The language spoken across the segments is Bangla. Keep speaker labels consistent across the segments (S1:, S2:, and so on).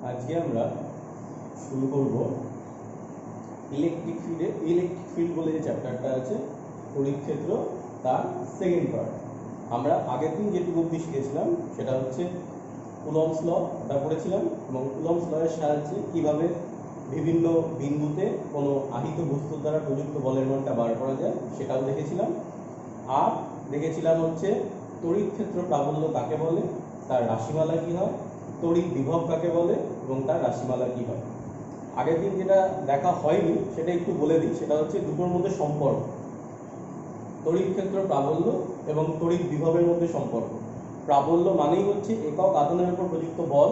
S1: আজকে আমরা শুরু করব ইলেকট্রিক ফিল্ড বলে যে চ্যাপ্টারটা আছে তড়িৎ ক্ষেত্র তার সেকেন্ড পার্ট। আমরা আগের দিন যেটুকু অবধি শিখেছিলাম সেটা হচ্ছে কুলম্বস ল ওটা পড়েছিলাম, এবং কুলম্বস ল এর সাহায্যে কীভাবে বিভিন্ন বিন্দুতে কোনো আহিত বস্তুর দ্বারা প্রযুক্ত বলের মানটা বার করা যায় সেটাও দেখেছিলাম। আর দেখেছিলাম হচ্ছে তড়িৎ ক্ষেত্র প্রাবল্য কাকে বলে, তার রাশিমালা কী হয়, তড়িৎ বিভব কাকে বলে এবং তার রাশিমালা কী হয়। আগের দিন যেটা দেখা হয়নি সেটা একটু বলে দিই, সেটা হচ্ছে দুটোর মধ্যে সম্পর্ক, তড়িৎ ক্ষেত্র প্রাবল্য এবং তড়িৎ বিভবের মধ্যে সম্পর্ক। প্রাবল্য মানেই হচ্ছে একক আধানের উপর প্রযুক্ত বল,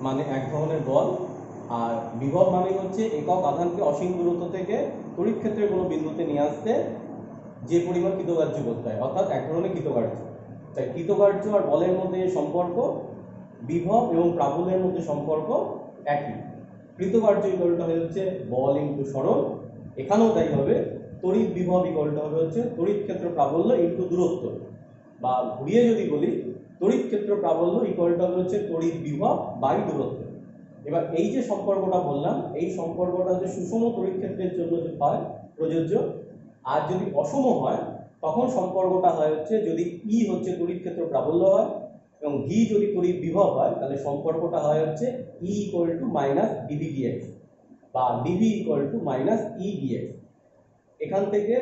S1: মানে এক ধরনের বল, আর বিভব মানেই হচ্ছে একক আধানকে অসীম দূরত্ব থেকে তড়িৎ ক্ষেত্রের কোনো বিন্দুতে নিয়ে আসতে যে পরিমাণ কৃতকার্য করতে হয়, অর্থাৎ এক ধরনের কৃতকার্য। তাই কৃতকার্য আর বলের মধ্যে সম্পর্ক, বিভব এবং প্রাবল্যের মধ্যে সম্পর্ক একই। কৃতকার্য ইকুয়ালটা হচ্ছে বল ইন্টু সরণ, এখানেও তাই হবে। তড়িৎ বিভব ইকুয়ালটা হবে হচ্ছে তড়িৎ ক্ষেত্র প্রাবল্য ইন্টু দূরত্ব, বা ঘুরিয়ে যদি বলি তড়িৎ ক্ষেত্র প্রাবল্য ইকুয়ালটা হবে হচ্ছে তড়িৎ বিভব বাই দূরত্ব। এবার এই যে সম্পর্কটা বললাম, এই সম্পর্কটা হচ্ছে সুষম তড়িৎ ক্ষেত্রের জন্য যে হয় প্রযোজ্য, আর যদি অসম হয় তখন সম্পর্কটা হয় হচ্ছে যদি ই হচ্ছে তড়িৎ ক্ষেত্র প্রাবল্য হয় এবং ভি যদি তড়িৎ বিভব হয়, তাহলে সম্পর্কটা হয় হচ্ছে E equal to minus dV dx বা dV equal to minus E dx. এখান থেকে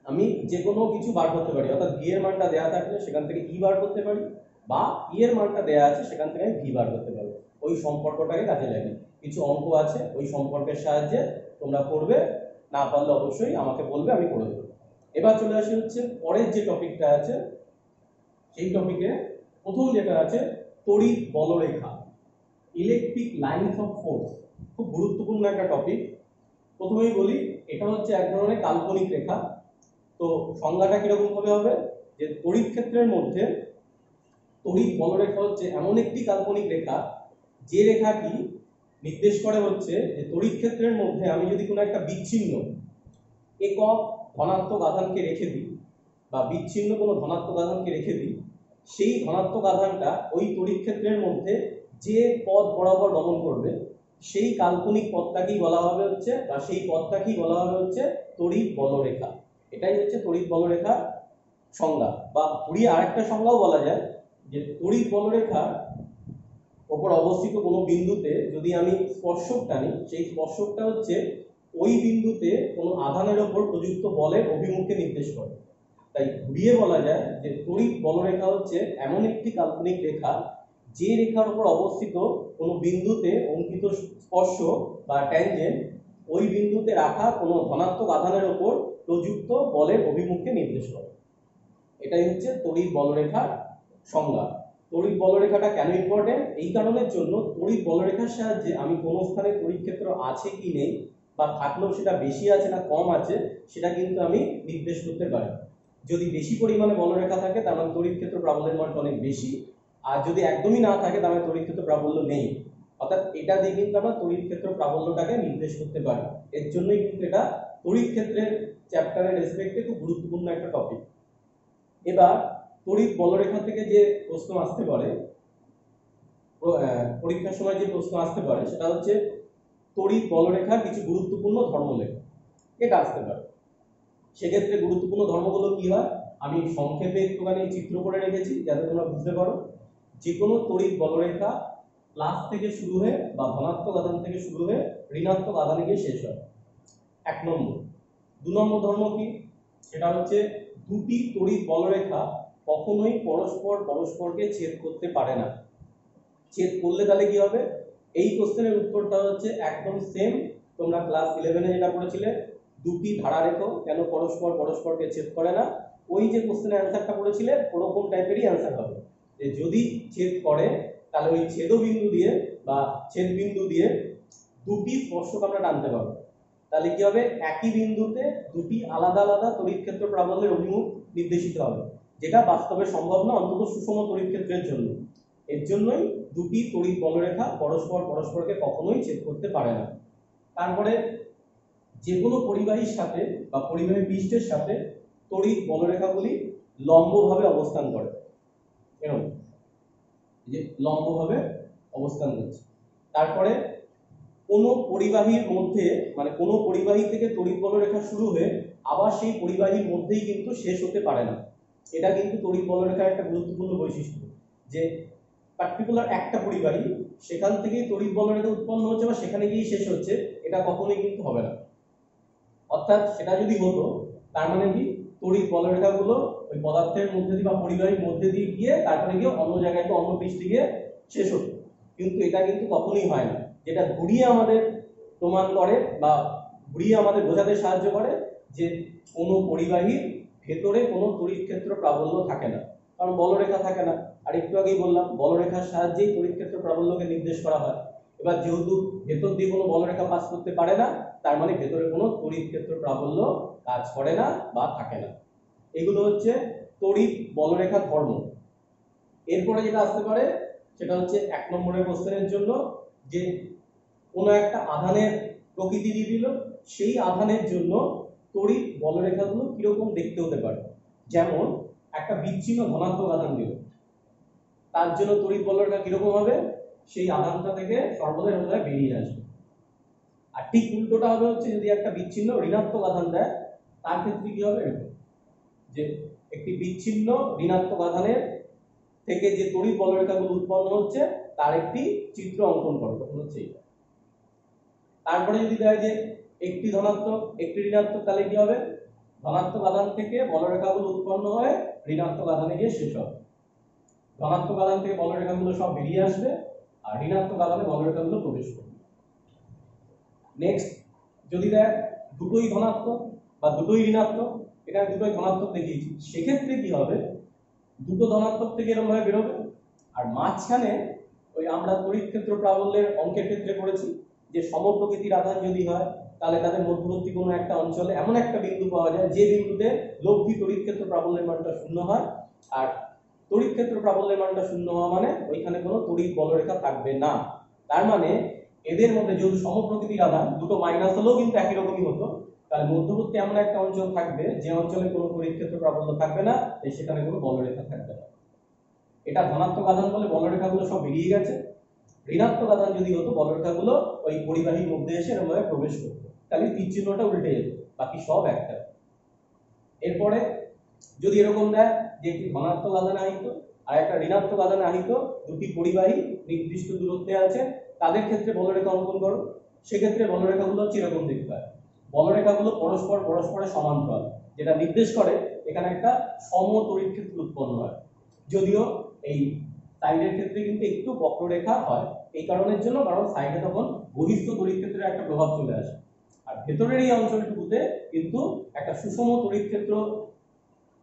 S1: আমি যে কোনো কিছু বার করতে পারি, অর্থাৎ ভি এর মানটা দেওয়া থাকলে সেখান থেকে ই বার করতে পারি, বা ই এর মানটা দেওয়া আছে সেখান থেকে আমি ভি বার করতে পারবো। ওই সম্পর্কটাকে কাজে লাগে, কিছু অঙ্ক আছে ওই সম্পর্কের সাহায্যে তোমরা করবে, না পারলে অবশ্যই আমাকে বলবে, আমি করে দেবো। এবার চলে আসি হচ্ছে পরের যে টপিকটা আছে, সেই টপিকে প্রথম যেটা আছে তড়িৎ বলরেখা, ইলেকট্রিক লাইনস অফ ফোর্স। খুব গুরুত্বপূর্ণ একটা টপিক। প্রথমেই বলি এটা হচ্ছে এক ধরনের কাল্পনিক রেখা। তো সংজ্ঞাটা কিরকম ভাবে হবে, যে তড়িৎ ক্ষেত্রের মধ্যে তড়িৎ বলরেখা হচ্ছে এমন একটি কাল্পনিক রেখা যে রেখাটি নির্দেশ করে হচ্ছে যে তড়িৎ ক্ষেত্রের মধ্যে আমি যদি কোনো একটা বিচ্ছিন্ন একক ধনাত্মক আধানকে রেখে দিই, বা বিচ্ছিন্ন কোনো ধনাত্মক আধানকে রেখে দিই, সেই ধনাত্মক আধানটা ওই তড়িৎ ক্ষেত্রের মধ্যে যে পথ বরাবর গমন করবে সেই কাল্পনিক পথটাকেই বলা হবে হচ্ছে, বা সেই পথটাকেই বলা হবে হচ্ছে তড়িৎ বলরেখা। এটাই হচ্ছে তড়িৎ বলরেখার সংজ্ঞা, বা ঘুরিয়ে আরেকটা সংজ্ঞাও বলা যায় যে তড়িৎ বলরেখার ওপর অবস্থিত কোনো বিন্দুতে যদি আমি স্পর্শক টানি, সেই স্পর্শকটা হচ্ছে ওই বিন্দুতে কোনো আধানের ওপর প্রযুক্ত বলের অভিমুখকে নির্দেশ করে। তাই ঘুরিয়ে বলা যায় যে তড়িৎ বলরেখা হচ্ছে এমন একটি কাল্পনিক রেখা যে রেখার উপর অবস্থিত কোনো বিন্দুতে অঙ্কিত স্পর্শক বা ট্যানজেন্ট ওই বিন্দুতে রাখা কোনো ধনাত্মক আধানের ওপর প্রযুক্ত বলের অভিমুখকে নির্দেশ করে। এটাই হচ্ছে তড়িৎ বলরেখার সংজ্ঞা। তড়িৎ বলরেখাটা কেন ইম্পর্টেন্ট? এই কারণের জন্য তড়িৎ বলরেখার সাহায্যে আমি কোনো স্থানে তড়িৎ ক্ষেত্র আছে কি নেই, বা থাকলেও সেটা বেশি আছে না কম আছে, সেটা কিন্তু আমি নির্দেশ করতে পারি। যদি বেশি পরিমাণে বলরেখা থাকে তার মানে তড়িৎ ক্ষেত্র প্রাবল্যের মানটা অনেক বেশি, আর যদি একদমই না থাকে তার মানে তড়িৎ ক্ষেত্র প্রাবল্য নেই। অর্থাৎ এটা দিয়ে কিন্তু আমরা তড়িৎ ক্ষেত্র প্রাবল্যটাকে নির্দেশ করতে পারি। এর জন্যই কিন্তু এটা তড়িৎ ক্ষেত্রের চ্যাপ্টারের রেসপেক্টে খুব গুরুত্বপূর্ণ একটা টপিক। এবার তড়িৎ বলরেখা থেকে যে প্রশ্ন আসতে পারে, পরীক্ষার সময় যে প্রশ্ন আসতে পারে সেটা হচ্ছে তড়িৎ বলরেখার কিছু গুরুত্বপূর্ণ ধর্ম লেখা, এটা আসতে পারে। সেক্ষেত্রে গুরুত্বপূর্ণ ধর্মগুলো কি হয় আমি সংক্ষেপে একটুখানি চিত্র করে রেখেছি যাতে তোমরা বুঝতে পারো। যে কোনো তড়িৎ বলরেখা প্লাস থেকে শুরু হয়ে বা ধনাত্মক আধান থেকে শুরু হয়ে ঋণাত্মক আধানে গিয়ে শেষ হয়, 1 নম্বর। 2 নম্বর ধর্ম কি, সেটা হচ্ছে দুটি তড়িৎ বলরেখা কখনোই পরস্পরকে ছেদ করতে পারে না। ছেদ করলে তাহলে কি হবে, এই কোশ্চেনের উত্তরটা হচ্ছে একদম সেম, তোমরা ক্লাস 11-এ যেটা পড়েছিলে দুটি ধারা রেখো কেন পরস্পরকে ছেদ করে না, ওই যে কোশ্চেনের অ্যান্সারটা পড়েছিলে ওরকম টাইপেরই অ্যান্সার হবে। যে যদি ছেদ করে তাহলে ওই ছেদবিন্দু দিয়ে বা ছেদ বিন্দু দিয়ে দুটি স্পর্শক আমরা টানতে পারবো। তাহলে কি হবে, একই বিন্দুতে দুটি আলাদা আলাদা তড়িৎ ক্ষেত্র প্রাবল্যের অভিমুখ নির্দেশিত হবে, যেটা বাস্তবে সম্ভব না, অন্তত সুষম তড়িৎ ক্ষেত্রের জন্য। এর জন্যই দুটি তড়িৎ বলরেখা পরস্পরকে কখনোই ছেদ করতে পারে না। তারপরে যে কোনো পরিবাহীর সাথে বা পরিবাহী পৃষ্ঠের সাথে তড়িৎ বলরেখাগুলি লম্বভাবে অবস্থান করে, এরকম যে লম্বভাবে অবস্থান করছে। তারপরে কোনো পরিবাহীর মধ্যে মানে কোনো পরিবাহী থেকে তড়িৎ বলরেখা শুরু হয়ে আবার সেই পরিবাহীর মধ্যেই কিন্তু শেষ হতে পারে না। এটা কিন্তু তড়িৎ বলরেখার একটা গুরুত্বপূর্ণ বৈশিষ্ট্য, যে পার্টিকুলার একটা পরিবাহী সেখান থেকেই তড়িৎ বলরেখা উৎপন্ন হচ্ছে বা সেখানে গিয়ে শেষ হচ্ছে, এটা কখনোই কিন্তু হবে না। অর্থাৎ সেটা যদি হতো তার মানে কি তড়িৎ বলরেখাগুলো ওই পদার্থের মধ্যে দিয়ে বা পরিবাহীর মধ্যে দিয়ে গিয়ে তারপরে গিয়ে অন্য জায়গায় অন্য পৃষ্ঠে গিয়ে শেষ হতো, কিন্তু এটা কিন্তু কখনোই হয় না। যেটা ঘুরিয়ে আমাদের প্রমাণ করে বা ঘুরিয়ে আমাদের বোঝাতে সাহায্য করে যে কোনো পরিবাহীর ভেতরে কোনো তড়িৎ ক্ষেত্র প্রাবল্য থাকে না, কারণ বলরেখা থাকে না। আর একটু আগেই বললাম বলরেখার সাহায্যেই তড়িৎ ক্ষেত্র প্রাবল্যকে নির্দেশ করা হয়। এবার যেহেতু ভেতর দিয়ে কোনো বলরেখা পাস করতে পারে না, তার মানে ভেতরে কোনো তড়িৎ ক্ষেত্র প্রাবল্য কাজ করে না বা থাকে না। এগুলো হচ্ছে তড়িৎ বলরেখার ধর্ম। এরপরে যেটা আসতে পারে সেটা হচ্ছে 1 নম্বরের কোশ্চেনের জন্য, যে কোনো একটা আধানের প্রকৃতি দিয়ে দিল, সেই আধানের জন্য তড়িৎ বলরেখাগুলো কিরকম দেখতে হতে পারে। যেমন একটা বিচ্ছিন্ন ধনাত্মক আধান দিল, তার জন্য তড়িৎ বলরেখা কিরকম হবে, সেই আধানটা থেকে সর্বদা বেরিয়ে আসবে। আর ঠিক উল্টোটা হবে হচ্ছে যদি একটা বিচ্ছিন্ন ঋণাত্মক আধান দেয়, তার ক্ষেত্রে কি হবে, যে একটি বিচ্ছিন্ন ঋণাত্মক আধানের থেকে যে তড়িৎ বলরেখাগুলো উৎপন্ন হচ্ছে তার একটি চিত্র অঙ্কন করো, তখন হচ্ছে এটা। তারপরে যদি দেয় যে একটি ধনাত্মক একটি ঋণাত্মক, তাহলে কি হবে, ধনাত্মক আধান থেকে বলরেখাগুলো উৎপন্ন হয়ে ঋণাত্মক আধানে গিয়ে শেষ হবে। ধনাত্মক আধান থেকে বলরেখাগুলো সব বেরিয়ে আসবে আর ঋণাত্মক আধানে বলরেখাগুলো প্রবেশ করবে। নেক্সট যদি দেয় দুটোই ধনাত্মক বা দুটোই ঋণাত্মক, এখানে দুটোই ধনাত্মক দেখিয়েছি, সেক্ষেত্রে কি হবে, দুটো ধনাত্মক থেকে এরকম ভাবে বেরোবে আর মাঝখানে ওই আমরা তড়িৎ ক্ষেত্র প্রাবল্যের অঙ্কের ক্ষেত্রে করেছি যে সমপ্রকৃতির আধান যদি হয় তাহলে তাদের মধ্যবর্তী কোনো একটা অঞ্চলে এমন একটা বিন্দু পাওয়া যায় যে বিন্দুতে লব্ধি তড়িৎ ক্ষেত্র প্রাবল্যের মানটা শূন্য হয়। আর তড়িৎ ক্ষেত্র প্রাবল্যের মানটা শূন্য হওয়া মানে ওইখানে কোনো তড়িৎ বলরেখা থাকবে না। তার মানে এদের মধ্যে যেহেতু সমপ্রকৃতির আধান, দুটো মাইনাস হলেও কিন্তু একই রকমই হতো, তাহলে মধ্যবর্তী এমন একটা অঞ্চল থাকবে যে অঞ্চলে কোনো তড়িৎ ক্ষেত্র প্রাবল্য থাকবে না, সেখানে কোনো বলরেখা থাকবে না। এটা ধনাত্মক আধান বলে বলরেখাগুলো সব বেরিয়ে গেছে। ঋণাত্মক আধান যদি হতো বলরেখাগুলো ওই পরিবাহীর মধ্যে এসে এরকমভাবে প্রবেশ করতো, তাহলে তীর চিহ্নটা উল্টে যেত, বাকি সব একটা। এরপরে যদি এরকম দেয় যে একটি ধনাত্মক আধানে আহিত আর একটা ঋণাত্মক আধানে আহিত দুটি পরিবাহী নির্দিষ্ট দূরত্বে আছে, তাদের ক্ষেত্রে বলরেখা অঙ্কন করো, সেক্ষেত্রে বলরেখাগুলো হচ্ছে এরকম দেখতে হয়। বলরেখাগুলো পরস্পরের সমান্তরাল, যেটা নির্দেশ করে এখানে একটা সম তড়িৎ ক্ষেত্র উৎপন্ন হয়। যদিও এই সাইডের ক্ষেত্রে কিন্তু একটু বক্ররেখা হয়, এই কারণের জন্য, কারণ সাইডে তখন বহিস্থ তড়িৎ ক্ষেত্রের একটা প্রভাব চলে আসে, আর ভেতরের এই অঞ্চলটুকুতে কিন্তু একটা সুষম তড়িৎ ক্ষেত্র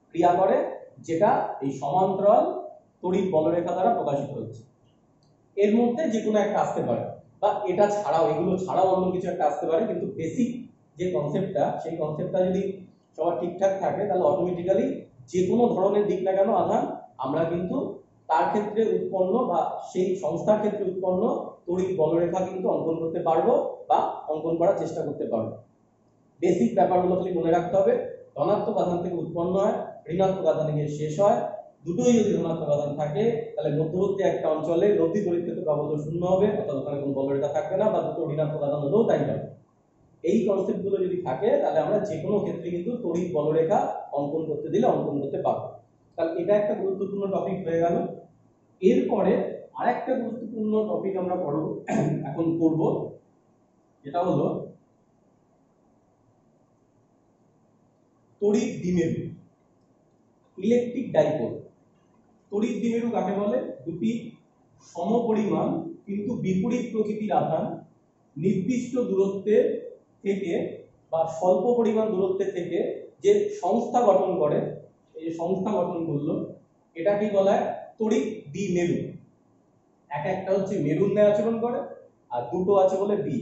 S1: ক্রিয়া করে, যেটা এই সমান্তরাল তড়িৎ বলরেখা দ্বারা প্রকাশিত হচ্ছে। এর মধ্যে যে কোনো একটা আসতে পারে বা এটা ছাড়াও, এগুলো ছাড়াও অন্য কিছু একটা আসতে পারে, কিন্তু বেসিক যে কনসেপ্টটা, সেই কনসেপ্টটা যদি সবার ঠিকঠাক থাকে তাহলে অটোমেটিক্যালি যে কোনো ধরনের দিক না কেন আধান আমরা কিন্তু তার ক্ষেত্রে উৎপন্ন বা সেই সংস্থার ক্ষেত্রে উৎপন্ন তড়িৎ বলরেখা কিন্তু অঙ্কন করতে পারবো বা অঙ্কন করার চেষ্টা করতে পারবো। বেসিক ব্যাপারগুলো খালি মনে রাখতে হবে, ধনাত্মক আধান থেকে উৎপন্ন হয়, ঋণাত্মক আধানে গিয়ে শেষ হয়। দুটোই যদি ধনাত্মক আধান থাকে তাহলে মধ্যবর্তী একটা অঞ্চলে লব্ধি তড়িৎ ক্ষেত্র প্রাবল্য শূন্য হবে, অর্থাৎ ওখানে কোনো বলরেখা থাকবে না, বা দুটো ঋণাত্মক আধান হলেও তাই হবে। এই কনসেপ্টগুলো যদি থাকে তাহলে আমরা যে কোনো ক্ষেত্রে কিন্তু তড়িৎ বলরেখা অঙ্কন করতে দিলে অঙ্কন করতে পারবো। তাহলে এটা একটা গুরুত্বপূর্ণ টপিক হয়ে গেল। এরপরে আরেকটা গুরুত্বপূর্ণ টপিক আমরা এখন করব, যেটা হলো তড়িৎ দ্বিমেরু, ইলেকট্রিক ডাইপোল। তড়িৎ দ্বিমেরু কাকে বলে? দুটি সমপরিমাণ কিন্তু বিপরীত প্রকৃতির আধান নির্দিষ্ট দূরত্বে থেকে বা স্বল্প পরিমাণ দূরত্বে থেকে যে সংস্থা গঠন করে, এই যে সংস্থা গঠন করলো এটাকে বলা হয় তড়িৎ দ্বিমেরু। একটা হচ্ছে মেরুর ন্যায় আচরণ করে আর দুটো আছে বলে দ্বি,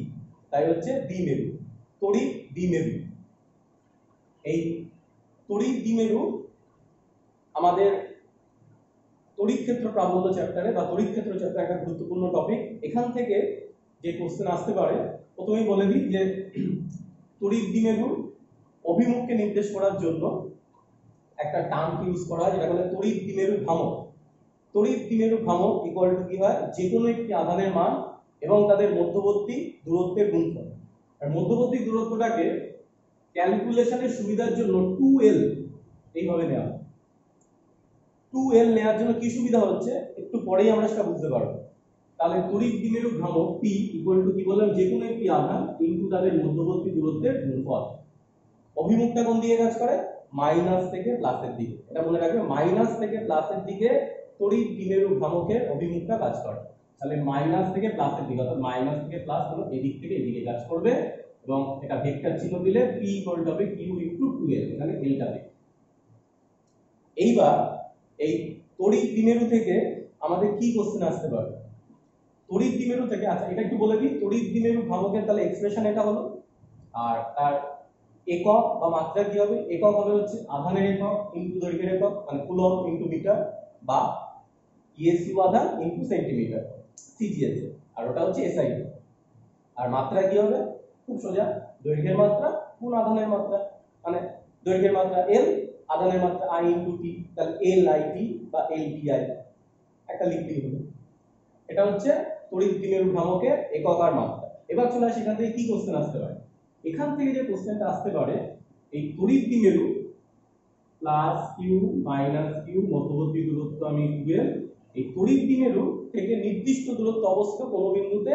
S1: তাই হচ্ছে দ্বিমেরু, তড়িৎ দ্বিমেরু। এই তড়িৎ দ্বিমেরু আমাদের তড়িৎ ক্ষেত্র প্রাবল্য চ্যাপ্টারে বা তড়িৎ ক্ষেত্র চ্যাপ্টারে একটা গুরুত্বপূর্ণ টপিক। এখান থেকে যে কোশ্চেন আসতে পারে, প্রথমেই বলে দিই যে তড়িৎ দ্বিমেরু অভিমুখকে নির্দেশ করার জন্য একটা টার্ম ইউজ করা হয় যেটা বলে তড়িৎ দ্বিমেরু ভ্রামক। তড়িৎ দ্বিমেরু ভ্রামক ইকুয়াল টু কি হয়, যে কোনো একটি আধানের মান এবং তাদের মধ্যবর্তী দূরত্বের গুণফল। আর মধ্যবর্তী দূরত্বটাকে ক্যালকুলেশনের সুবিধার জন্য 2l এইভাবে নেওয়া হয়। 2l নেওয়ার জন্য কি সুবিধা হচ্ছে একটু পরেই আমরা সেটা বুঝতে পারবো। তাহলে তড়িৎ দ্বিমেরু ভ্রামক p ইকুয়াল টু কি বললাম, যে কোনো একটি আধান ইনটু তাদের মধ্যবর্তী দূরত্বের গুণফল। অভিমুখটা কোন দিকে কাজ করে? মাইনাস থেকে প্লাসের দিকে। এটা মনে রাখবে, মাইনাস থেকে প্লাসের দিকে তড়িৎ দ্বিমেরু ভ্রামকের অভিমুখটা কাজ করে। তাহলে মাইনাস থেকে প্লাসের দিকে, অর্থাৎ মাইনাস থেকে প্লাস হলো এদিক থেকে এদিকে কাজ করবে, এবং এটা ভেক্টর চিহ্ন দিলে p ইকুয়াল টু হবে q ইনটু 2l, এখানে l টা দেবে। এইবার এই তড়িৎ দ্বিমেরু থেকে আমাদের কি কোশ্চেন আসতে পারে? তড়িৎ দ্বিমেরু থেকে, আচ্ছা এটা একটু বলে দিই, তড়িৎ দ্বিমেরু ভ্রামকের তাহলে এক্সপ্রেশন এটা হলো, আর তার একক বা মাত্রা কি হবে? একক হবে হচ্ছে আধানের একক ইনটু দৈর্ঘ্যের একক, মানে কুলম্ব ইনটু মিটার, বা ইএসইউ আধান ইনটু সেন্টিমিটার, সিজিএস। আর ওটা হচ্ছে এসআই। আর মাত্রা কি হবে? খুব সোজা, দৈর্ঘ্যের মাত্রা গুণ আধানের মাত্রা, মানে দৈর্ঘ্যের মাত্রা এল, আধানের মাত্রা আই ইনটু টি, তাহলে এল আই টি বা এল টি আই একটা লিখলেই হলো। এটা হচ্ছে তড়িৎ দ্বিমেরু ভ্রামকের একক আর মাত্রা। এবার চলে আসি এখান থেকে কি কোশ্চেন আসতে পারে। এখান থেকে যে কোশ্চেনটা আসতে পারে, এই তড়িৎ দ্বিমেরু প্লাস কিউ মাইনাস কিউ, মধ্যবর্তী দূরত্ব আমি 2l, এই তড়িৎ দ্বিমেরু থেকে নির্দিষ্ট দূরত্ব অবস্থিত কোনো বিন্দুতে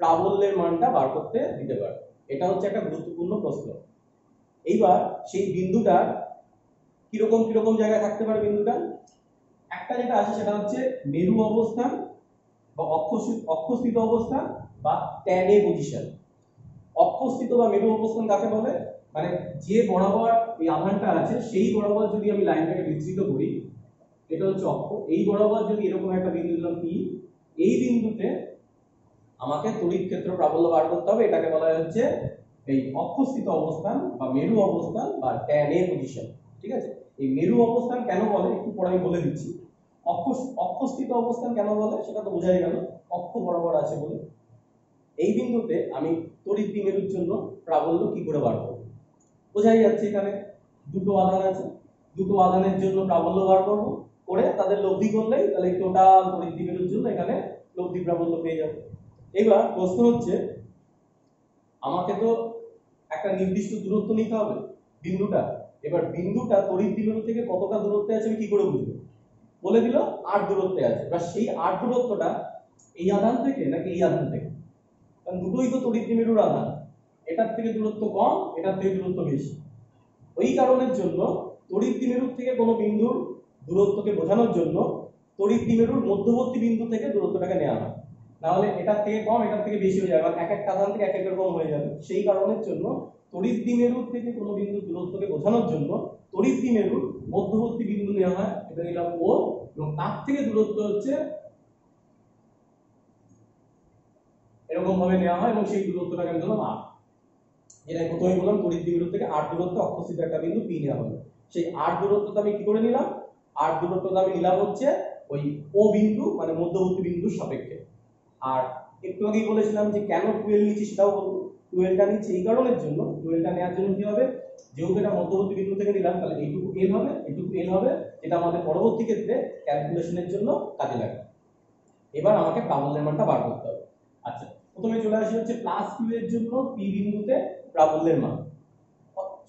S1: প্রাবল্যের মানটা বার করতে দিতে পারে। এটা হচ্ছে একটা গুরুত্বপূর্ণ প্রশ্ন। এইবার সেই বিন্দুটার কিরকম কিরকম জায়গায় থাকতে পারে বিন্দুটা, একটা যেটা আছে সেটা হচ্ছে মেরু অবস্থান বা অক্ষস্থিত অবস্থান বা tan a পজিশন। অক্ষস্থিত বা মেরু অবস্থান কাকে বলে? মানে যে বরাবর এই আধানটা আছে সেই বরাবর যদি আমি লাইনটাকে বিস্তৃত করি, এটা হচ্ছে অক্ষ, এই বরাবর যদি এরকম একটা বিন্দু দিলাম P, এই বিন্দুতে আমাকে তড়িৎ ক্ষেত্র প্রাবল্য বার করতে হবে। এটাকে বলা হচ্ছে এই অক্ষস্থিত অবস্থান বা মেরু অবস্থান বা tan a পজিশন। ঠিক আছে, এই মেরু অবস্থান কেন বলে একটু পরে আমি বলে দিচ্ছি। অক্ষস্থিত অবস্থান কেন বলে সেটা তো বোঝাই গেল, অক্ষ বরাবর আছে বলে। এই বিন্দুতে আমি তড়িৎ দ্বিমেরুর জন্য প্রাবল্য কি করে বার করব? বোঝাই যাচ্ছে, এখানে দুটো আধান আছে, দুটো আধানের জন্য প্রাবল্য বার করব, করে তাদের লব্ধি করলেই তাহলে টোটাল তড়িৎ দ্বিমেরুর জন্য এখানে লব্ধি প্রাবল্য পেয়ে যাবে। এবার প্রশ্ন হচ্ছে, আমাকে তো একটা নির্দিষ্ট দূরত্ব নিতে হবে বিন্দুটা। এবার বিন্দুটা তড়িৎ দ্বিমেরু থেকে কতটা দূরত্বে আছে আমি কি করে বুঝবো? বলে দিল 8 দূরত্বে আছে। এবার সেই 8 দূরত্বটা এই আধান থেকে নাকি এই আধান থেকে? কারণ দুটোই তো তড়িৎ দ্বিমেরুর আধান, এটার থেকে দূরত্ব কম, এটার থেকে দূরত্ব বেশি। ওই কারণের জন্য তড়িৎ দ্বিমেরুর থেকে কোনো বিন্দুর দূরত্বকে বোঝানোর জন্য তড়িৎ দ্বিমেরুর মধ্যবর্তী বিন্দু থেকে দূরত্বটাকে নেওয়া হয়, নাহলে এটার থেকে কম এটার থেকে বেশি হয়ে যাবে, কারণ এক একটা আধান থেকে এক এক রকম হয়ে যাবে। সেই কারণের জন্য তড়িৎ দ্বিমেরুর থেকে কোনো বিন্দুর দূরত্বকে বোঝানোর জন্য তড়িৎ দ্বিমেরুর মধ্যবর্তী বিন্দু নেওয়া হয়, এটা নিলাম ও, এবং তার থেকে দূরত্ব হচ্ছে এরকম ভাবে নেওয়া হয়, এবং সেই দূরত্বটাকে আমি ধরলাম 8। যেটা প্রথমে বললাম, তড়িৎ দ্বিমেরু থেকে 8 দূরত্ব অক্ষস্থিত একটা বিন্দু P নেওয়া হলো। সেই 8 দূরত্বটা আমি কি করে নিলাম? 8 দূরত্বটা আমি নিলাম হচ্ছে ওই ও বিন্দু, মানে মধ্যবর্তী বিন্দুর সাপেক্ষে। আর একটু আগেই বলেছিলাম যে কেন 12 নিচ্ছি সেটাও বলবো। 12টা নিচ্ছি এই কারণের জন্য, 12টা নেওয়ার জন্য কি হবে, যেহেতু এটা মধ্যবর্তী বিন্দু থেকে নিলাম তাহলে এইটুকু l হবে, এইটুকু l হবে, যেটা আমাদের পরবর্তী ক্ষেত্রে ক্যালকুলেশনের জন্য কাজে লাগবে। এবার আমাকে প্রাবল্যের মানটা বার করতে হবে। আচ্ছা, প্রথমে চলে আসি হচ্ছে প্লাস q এর জন্য p বিন্দুতে প্রাবল্যের মান,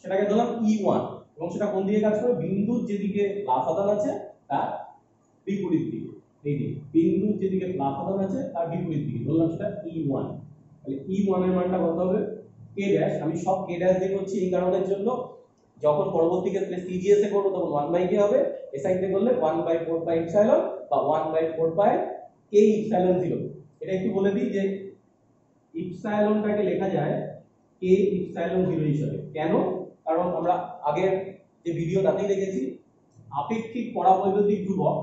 S1: সেটাকে ধরলাম E1, এবং সেটা কোন দিকে কাজ করে? বিন্দুর যেদিকে প্লাস আধান আছে তার বিপরীত দিকে। এই যে বিন্দুর যেদিকে প্লাস আধান আছে তার বিপরীত দিকে ধরলাম সেটা E1। তাহলে E1 এর মানটা কত হবে? k dash. আমি সব k ড্যাশ দিয়ে করছি এই কারণের জন্য, যখন পরবর্তী ক্ষেত্রে CGS এ করব তখন 1/k হবে, SI তে করলে 1/4 পাই ইপসিলন বা 1/4 পাই k ইপসিলন 0। এটা একটু বলে দিই যে ইপসিলনটাকে লেখা যায় k ইপসিলন 0 হিসেবে। কেন? কারণ আমরা আগের যে ভিডিও তাতেই দেখেছি, আপেক্ষিক পরাবৈদ্যুতিক ধ্রুবক,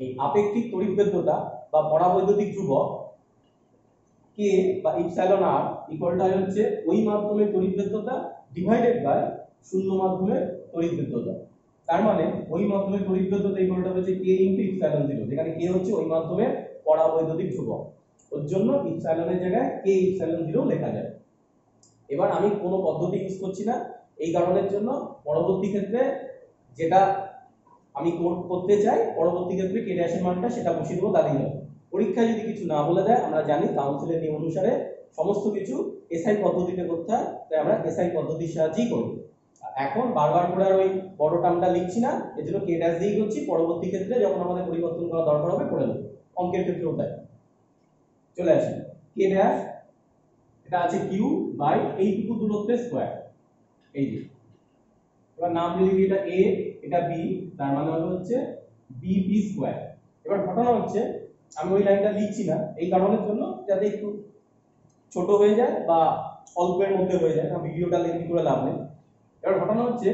S1: এই আপেক্ষিক তড়িৎভেদ্যতা বা পরাবৈদ্যুতিক ধ্রুবক k বা ইপসিলন r ইকুয়ালটা হচ্ছে ওই মাধ্যমের তড়িৎভেদ্যতা ডিভাইডেড বাই শূন্য মাধ্যমের তড়িৎভেদ্যতা। তার মানে ওই মাধ্যমের তড়িৎভেদ্যতা ইকুয়ালটা হচ্ছে k ইনটু ইপসিলন 0, যেখানে k হচ্ছে ওই মাধ্যমের পরাবৈদ্যুতিক ধ্রুবক। ওর জন্য ইপসিলনের জায়গায় k ইপসিলন 0 লেখা যায়। এবার আমি কোনো পদ্ধতি ইউজ করছি না এই কারণের জন্য, পরবর্তী ক্ষেত্রে যেটা আমি করতে চাই পরবর্তী ক্ষেত্রে k ড্যাশের মানটা সেটা বসিয়ে দেবো, তাহলেই হবে। পরীক্ষায় যদি কিছু না বলে দেয়, আমরা জানি কাউন্সিলের নিয়ম অনুসারে সমস্ত কিছু এসআই পদ্ধতিতে করতে হয়, তাই আমরা এসআই পদ্ধতির সাহায্যেই করব। এখন বারবার করে আর ওই বড় টার্মটা লিখছি না, এর জন্য কে ড্যাশ দিয়েই করছি। পরবর্তী ক্ষেত্রে যখন আমাদের পরিবর্তন করা দরকার হবে করে দেবো। অঙ্কের ক্ষেত্রেও তাই। চলে আসি কে ড্যাশ, এটা আছে কিউ বাই এইটুকু দূরত্বের স্কয়ার। এই যে এবার নাম যদি দিই, এটা এ এটা বি, তার মানে হচ্ছে বিপি স্কয়ার। এবার ঘটনা হচ্ছে আমি ওই লাইনটা লিখছি না এই কারণের জন্য, যাতে একটু ছোট হয়ে যায় বা অল্পের মধ্যে হয়ে যায়, কারণ ভিডিওটা লেন্থি করে লাভ নেই। এবার ঘটনা হচ্ছে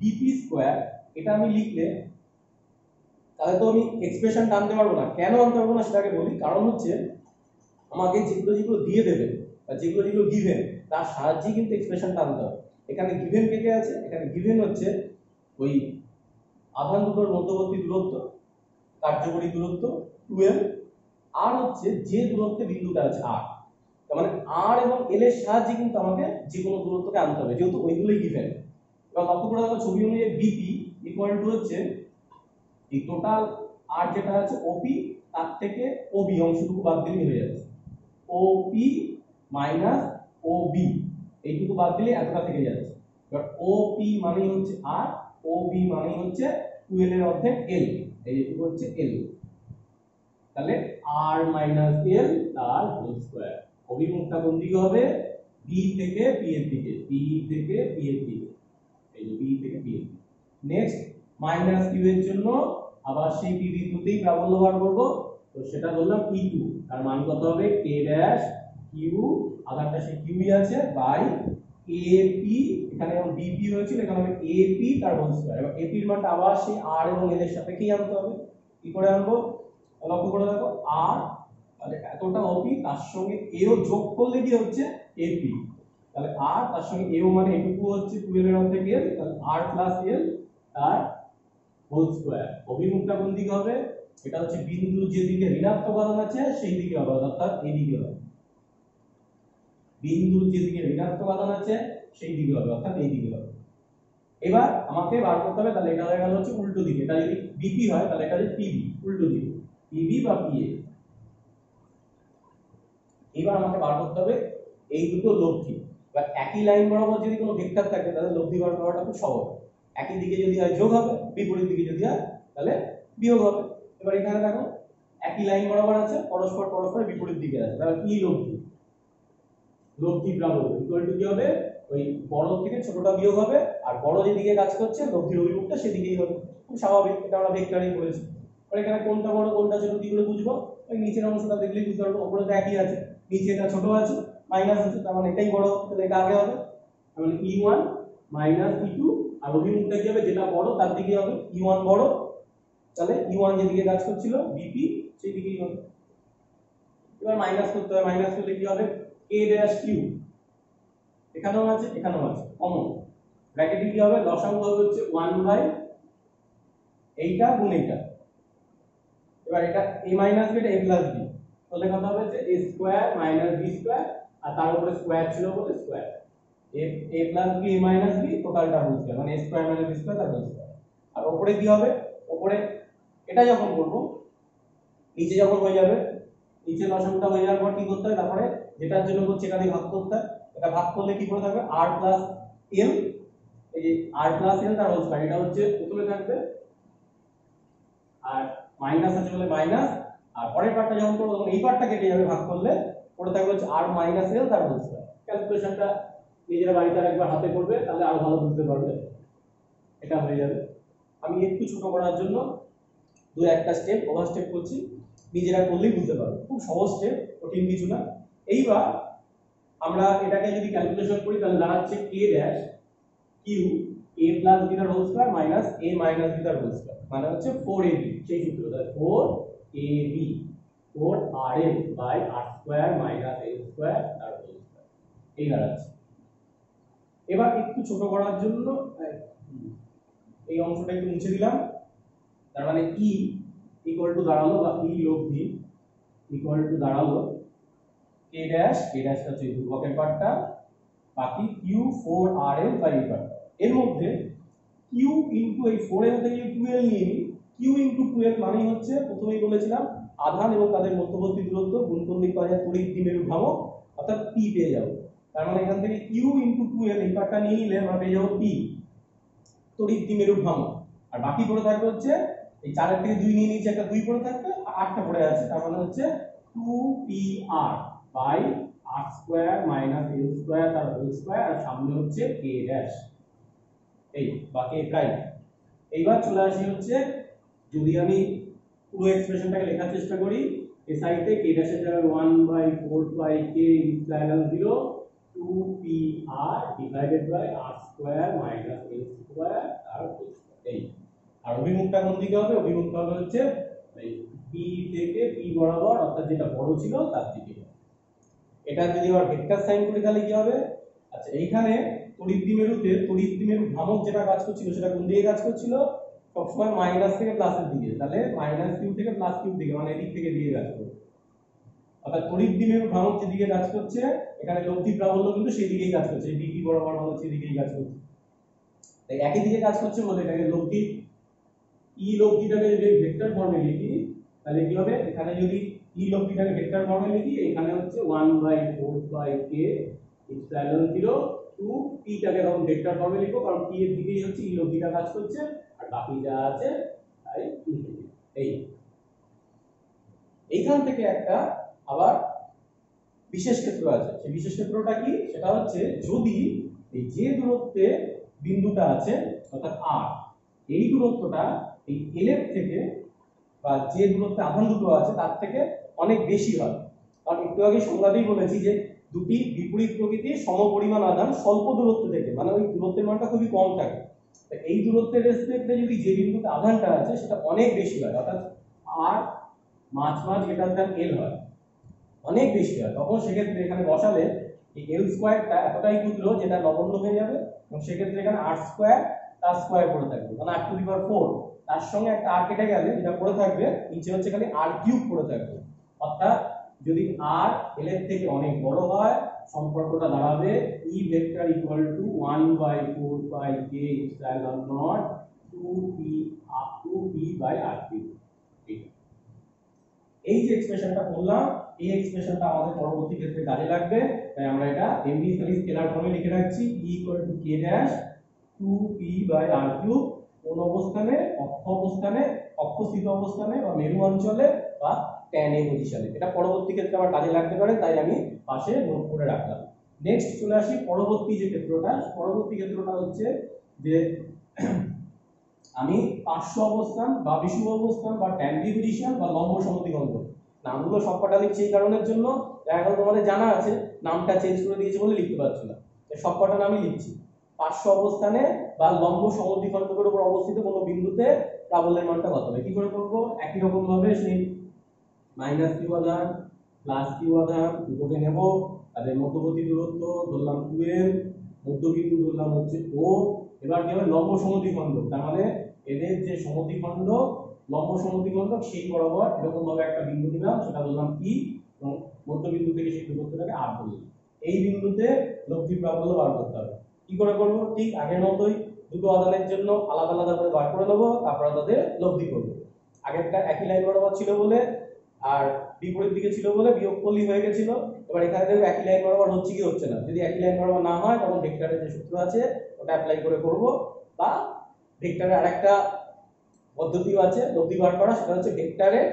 S1: বিপি স্কয়ার, এটা আমি লিখলে তাহলে তো আমি এক্সপ্রেশন টানতে পারবো না। কেন আনতে পারবো না সেটাকে বলি। কারণ হচ্ছে আমাকে যেগুলো যেগুলো দিয়ে দেবে বা যেগুলো যেগুলো গিভেন, তার সাহায্যে কিন্তু এক্সপ্রেশন টানতে হবে। এখানে গিভেন কে কে আছে? এখানে গিভেন হচ্ছে ওই আধান দুটোর মধ্যবর্তী দূরত্ব, কার্যকরী দূরত্ব 12, আর হচ্ছে যে দূরত্বে বিন্দুটা আছে আর, তার মানে আর এবং এল এর সাহায্যে কিন্তু আমাকে যে কোনো দূরত্বকে আনতে হবে, যেহেতু ওইগুলোই গিভেন। এবার লক্ষ্য করে দেখো ছবি অনুযায়ী বিপি ইকুয়াল টু হচ্ছে এই টোটাল আর যেটা আছে ওপি, তার থেকে ওবি অংশটুকু বাদ দিলে হয়ে যাচ্ছে ওপি মাইনাস ওবি, এইটুকু বাদ দিলে এতটা থেকে যাচ্ছে। এবার ওপি মানে হচ্ছে আর, ওবি মানে হচ্ছে 12 এর অর্ধেক এল, এই যেটুকু হচ্ছে এল। তাহলে আর মাইনাস এল তার হোল স্কয়ার। অভিমুখটা কোন দিকে হবে? বি থেকে পি এর দিকে, বি থেকে পি এর দিকে, এই যে বি থেকে পি এর দিকে। নেক্সট মাইনাস কিউ এর জন্য আবার সেই পি বিন্দুতেই প্রাবল্য বার করব, তো সেটা বললাম E2, তার মান কত হবে? k ড্যাশ কিউ, আধারটা সেই কিউই আছে, বাই এপি, এখানে যেমন বিপি হয়েছিল এখানে হবে এপি তার হোল স্কয়ার। এবার এপি এর মানটা আবার সেই আর এবং এল এর সাপেক্ষেই আনতে হবে। কি করে আনবো? লক্ষ্য করে দেখো আর, তাহলে এতটা ওপি, তার সঙ্গে এও যোগ করলে কি হচ্ছে এপি, তাহলে আর তার সঙ্গে এও মানে এটুকু হচ্ছে 12 এর অর্ধেক এল, তাহলে আর প্লাস এল তার হোল স্কয়ার। অভিমুখটা কোন দিকে হবে? এটা হচ্ছে বিন্দু যেদিকে ঋণাত্মক আধান আছে সেই দিকে হবে, অর্থাৎ এই দিকে হবে। বিন্দুর যেদিকে ঋণাত্মক আধান আছে সেই দিকে হবে, অর্থাৎ এই দিকে হবে। এবার আমাকে বার করতে হবে, তাহলে এটা হয়ে গেল হচ্ছে উল্টো দিকে। এটা যদি বিপি হয় তাহলে এটা হচ্ছে পিবি, উল্টো দিকে পিবি বা পিএ। এবার আমাকে বার করতে হবে এই দুটো লব্ধি। এবার একই লাইন বরাবর যদি কোনো ভেক্টর থাকে তাহলে লব্ধি বার করাটা খুব সহজ। একই দিকে যদি হয় যোগ হবে, বিপরীত দিকে যদি হয় তাহলে বিয়োগ হবে। এবার এখানে দেখো একই লাইন বরাবর আছে, পরস্পর পরস্পর বিপরীত দিকে আছে, তাহলে কি লব্ধি? লব্ধি প্রাবল্য ইকুয়াল টু কি হবে? ওই বড় থেকে ছোটটা বিয়োগ হবে, আর বড় যেদিকে কাজ করছে লব্ধির অভিমুখটা সেদিকেই হবে। খুব স্বাভাবিক, এটা আমরা ভেক্টরেই করেছি। আর এখানে কোনটা বড় কোনটা ছোট কি করে বুঝবো? ওই নিচের অংশটা দেখলেই বুঝতে পারবো। উপরে তো একই আছে, নিচে এটা ছোট আছে মাইনাস আছে, তার মানে এটাই বড়, তাহলে এটা আগে হবে। তাহলে E1 মাইনাস E2, আর অভিমুখটা কি হবে? যেটা বড় তার দিকে হবে, E1 বড়, তাহলে E1 যেদিকে কাজ করছিল বিপি সেই দিকেই হবে। এবার মাইনাস করতে হবে, মাইনাস করলে কি হবে? k ড্যাশ কিউ, এখানেও আছে এখানেও আছে, কমন। ব্র্যাকেটে কি হবে? লসাগু হবে হচ্ছে 1 বাই এইটা গুণ এইটা। এবার এটা a মাইনাস b, এটা a প্লাস b, তাহলে কত হবে? যে a square minus b square, আর তার উপরে স্কয়ার ছিল বলে square, a plus b a minus b টোটালটা হোল স্কয়ার, মানে a square minus b square তার হোল স্কয়ার। আর উপরে কি হবে? উপরে এটা যখন করব, নিচে যখন হয়ে যাবে, নিচে লসাগুটা হয়ে যাওয়ার পর কি করতে হবে? তারপরে যেটার জন্য করছে এটা দিয়ে ভাগ করতে হয়। এটা ভাগ করলে কি করে থাকবে? r প্লাস l, এই যে r প্লাস l তার হোল স্কয়ার, এটা হচ্ছে প্রথমে থাকবে, আর মাইনাস আছে বলে মাইনাস, আর পরের পার্টটা যখন করব তখন এই পার্টটা কেটে যাবে ভাগ করলে, পড়ে থাকবে হচ্ছে r মাইনাস l তার হোল স্কয়ার। ক্যালকুলেশনটা নিজেরা বাড়িতে একবার হাতে করবে, তাহলে আরো ভালো বুঝতে পারবে। এটা হয়ে যাবে। আমি একটু ছোট করার জন্য দু একটা স্টেপ ওভার স্টেপ করছি, নিজেরা করলেই বুঝতে পারবে। খুব সহজ স্টেপ, কঠিন কিছু না। এইবার আমরা এটাকে যদি ক্যালকুলেশন করি তাহলে দাঁড়াচ্ছে k dash Q a plus b তার whole square minus a minus b তার হোল স্কয়ার, মানে হচ্ছে 4ab, সেই সূত্র, তাহলে 4ab 4rl by r square minus l square তার হোল স্কয়ার, এই দাঁড়াচ্ছে। এবার একটু ছোট করার জন্য এই অংশটা একটু মুছে দিলাম, তার মানে e ইকুয়াল টু দাঁড়ালো, বা e লব্ধি ইকুয়াল টু দাঁড়ালো k ড্যাশ, k ড্যাশটা হচ্ছে ধ্রুবকের পার্টটা, বাকি q 4rl বাই এই পার্টটা। এর মধ্যে q ইনটু এই 4l থেকে 12 নিয়ে নিই, q ইনটু 12 মানে হচ্ছে প্রথমেই বলেছিলাম আধান এবং তাদের মধ্যবর্তী দূরত্ব গুণ করলে পাওয়া যায় তড়িৎ দ্বিমেরু ভ্রামক, অর্থাৎ পি পেয়ে যাবো। তার মানে এখান থেকে কিউ ইন্টু 2l এই পার্টটা নিয়ে নিলে আমরা পেয়ে যাবো পি, তড়িৎ দ্বিমেরু ভ্রামক। আর বাকি পড়ে থাকবে হচ্ছে এই 4 থেকে 2 নিয়ে নিচে একটা 2 পড়ে থাকবে, আর 8টা পড়ে আছে, তার মানে হচ্ছে 2pr by r square minus l square তার হোল স্কয়ার, আর সামনে হচ্ছে k ড্যাশ, এই বাকি প্রাইম। এইবার চলে আসি হচ্ছে যদি আমি পুরো এক্সপ্রেশনটাকে লেখার চেষ্টা করি, এই সাইডে k ড্যাশের জায়গায় 1/4 পাই k ইনসাইডাল 0 2pr divided by r square minus l square আর হোল স্কয়ার। এই আর অভিমুখটা কোন দিকে হবে? অভিমুখটা হবে হচ্ছে এই p থেকে p বরাবর, অর্থাৎ যেটা বড় ছিল তার দিকে। এটা যদি আবার ভেক্টর সাইন করি তাহলে কি হবে? আচ্ছা এইখানে তড়িৎ দ্বিমেরুতে তড়িৎ দ্বিমেরু ভ্রামক যেটা কাজ করছিল সেটা কোন দিকে কাজ করছিল? সবসময় মাইনাস থেকে প্লাসের দিকে, তাহলে মাইনাস কিউ থেকে প্লাস কিউ দিকে, মানে এদিক থেকে দিয়ে কাজ করবে। অর্থাৎ তড়িৎ দ্বিমেরু ভ্রামক যেদিকে কাজ করছে এখানে লব্ধি প্রাবল্য কিন্তু সেই দিকেই কাজ করছে, ডিপি বরাবর মানে সেই দিকেই কাজ করছে। তাই একই দিকে কাজ করছে বলে এটাকে লব্ধি ই লব্ধিটাকে যদি ভেক্টর ফর্মে লিখি তাহলে কি হবে? এখানে যদি ই লব্ধিটাকে ভেক্টর ফর্মে লিখি, এখানে হচ্ছে 1/4 pi k epsilon 0 two p টাকে তখন ভেক্টর ফর্মে লিখবো, কারণ p এর দিকেই হচ্ছে ই লব্ধিটা কাজ করছে, আর বাকি যা আছে তাই লিখে দিই। এইখান থেকে একটা আবার বিশেষ ক্ষেত্র আছে, সেই বিশেষ ক্ষেত্রটা কি? সেটা হচ্ছে যদি এই যে দূরত্বে বিন্দুটা আছে অর্থাৎ r, এই দূরত্বটা এই l এর থেকে বা যে দূরত্বে আধান দুটো আছে তার থেকে অনেক বেশি হয়। কারণ একটু আগে সংজ্ঞাতেই বলেছি যে দুটি বিপরীত প্রকৃতির সমপরিমাণ আধান স্বল্প দূরত্ব থেকে, মানে ওই দূরত্বের মানটা খুবই কম থাকে, এই দূরত্বের রেসপেক্টে যদি যে বিন্দুতে আধানটা আছে সেটা অনেক বেশি হয়, অর্থাৎ r মাঝ গ্রেটার দ্যান l হয়, অনেক বেশি হয়, তখন সেক্ষেত্রে এখানে বসালে এই l স্কয়ারটা এতটাই ক্ষুদ্র যেটা নগণ্য হয়ে যাবে, এবং সেক্ষেত্রে এখানে r স্কয়ার তার স্কয়ার পড়ে থাকবে, মানে r টু দি পাওয়ার 4, তার সঙ্গে একটা r কেটে গেলে যেটা পড়ে থাকবে নিচে হচ্ছে খালি r কিউব পড়ে থাকবে। অর্থাৎ যদি r l এর থেকে অনেক বড় হয় সম্পর্কটা দাঁড়াবে e vector equal to 1/4 pi k epsilon naught 2p up to p by r cube. এই যে এক্সপ্রেশনটা করলাম, এই এক্সপ্রেশনটা আমাদের পরবর্তী ক্ষেত্রে কাজে লাগবে, তাই আমরা এটা এমনি স্কেলার ফর্মে লিখে রাখছি e equal to k dash 2p by r cube, কোন অবস্থানে? অক্ষ অবস্থানে, অক্ষস্থিত অবস্থানে বা মেরু অঞ্চলে বা tan a পজিশনে। এটা পরবর্তী ক্ষেত্রে আমার কাজে লাগতে পারে, তাই আমি পাশে নোট করে রাখলাম। নেক্সট চলে আসি পরবর্তী যে ক্ষেত্রটা, পরবর্তী ক্ষেত্রটা হচ্ছে যে আমি পার্শ্ব অবস্থান বা বিষুব অবস্থান বা tan b পজিশন বা লম্ব সমদ্বিখণ্ড, নামগুলো সবকটা লিখছি এই কারণের জন্য এখন তোমাদের জানা আছে, নামটা চেঞ্জ করে দিয়েছে বলে লিখতে পারছি না, সবকটা নামই লিখছি। পার্শ্ব অবস্থানে বা লম্ব সমদ্বিখণ্ডকের উপর অবস্থিত কোনো বিন্দুতে প্রাবল্যের মানটা কত হবে? কি করে করব? একই রকম ভাবে সেই মাইনাস কিউ আধান প্লাস কিউ আধান দুটোকে নেব, তাদের মধ্যবর্তী দূরত্ব ধরলাম 2l, মধ্যবিন্দু ধরলাম হচ্ছে o। এবার কি হবে? লম্ব সমদ্বিখণ্ড, তার মানে এদের যে সমদ্বিখণ্ড লম্ব সমদ্বিখণ্ড সেই বরাবর এরকম ভাবে একটা বিন্দু নিলাম, সেটা ধরলাম p, এবং মধ্যবিন্দু থেকে সেই দূরত্বটাকে r বললাম। এই বিন্দুতে লব্ধি প্রাবল্য বার করতে হবে। কি করে করব? ঠিক আগের মতোই দুটো আধানের জন্য আলাদা আলাদা করে বার করে নেব, তারপর তাদের লব্ধি করব। আগেরটা একই লাইন বরাবর ছিল বলে আর বিপরীত দিকে ছিল বলে বিয়োগ করলেই হয়ে গেছিল। এবার এখানে দেখো একই লাইন বরাবর হচ্ছে কি হচ্ছে না, যদি একই লাইন বরাবর না হয় তখন ভেক্টরের যে সূত্র আছে ওটা অ্যাপ্লাই করে করব, বা ভেক্টরের আরেকটা পদ্ধতিও আছে লব্ধি বার করা, সেটা হচ্ছে ভেক্টরের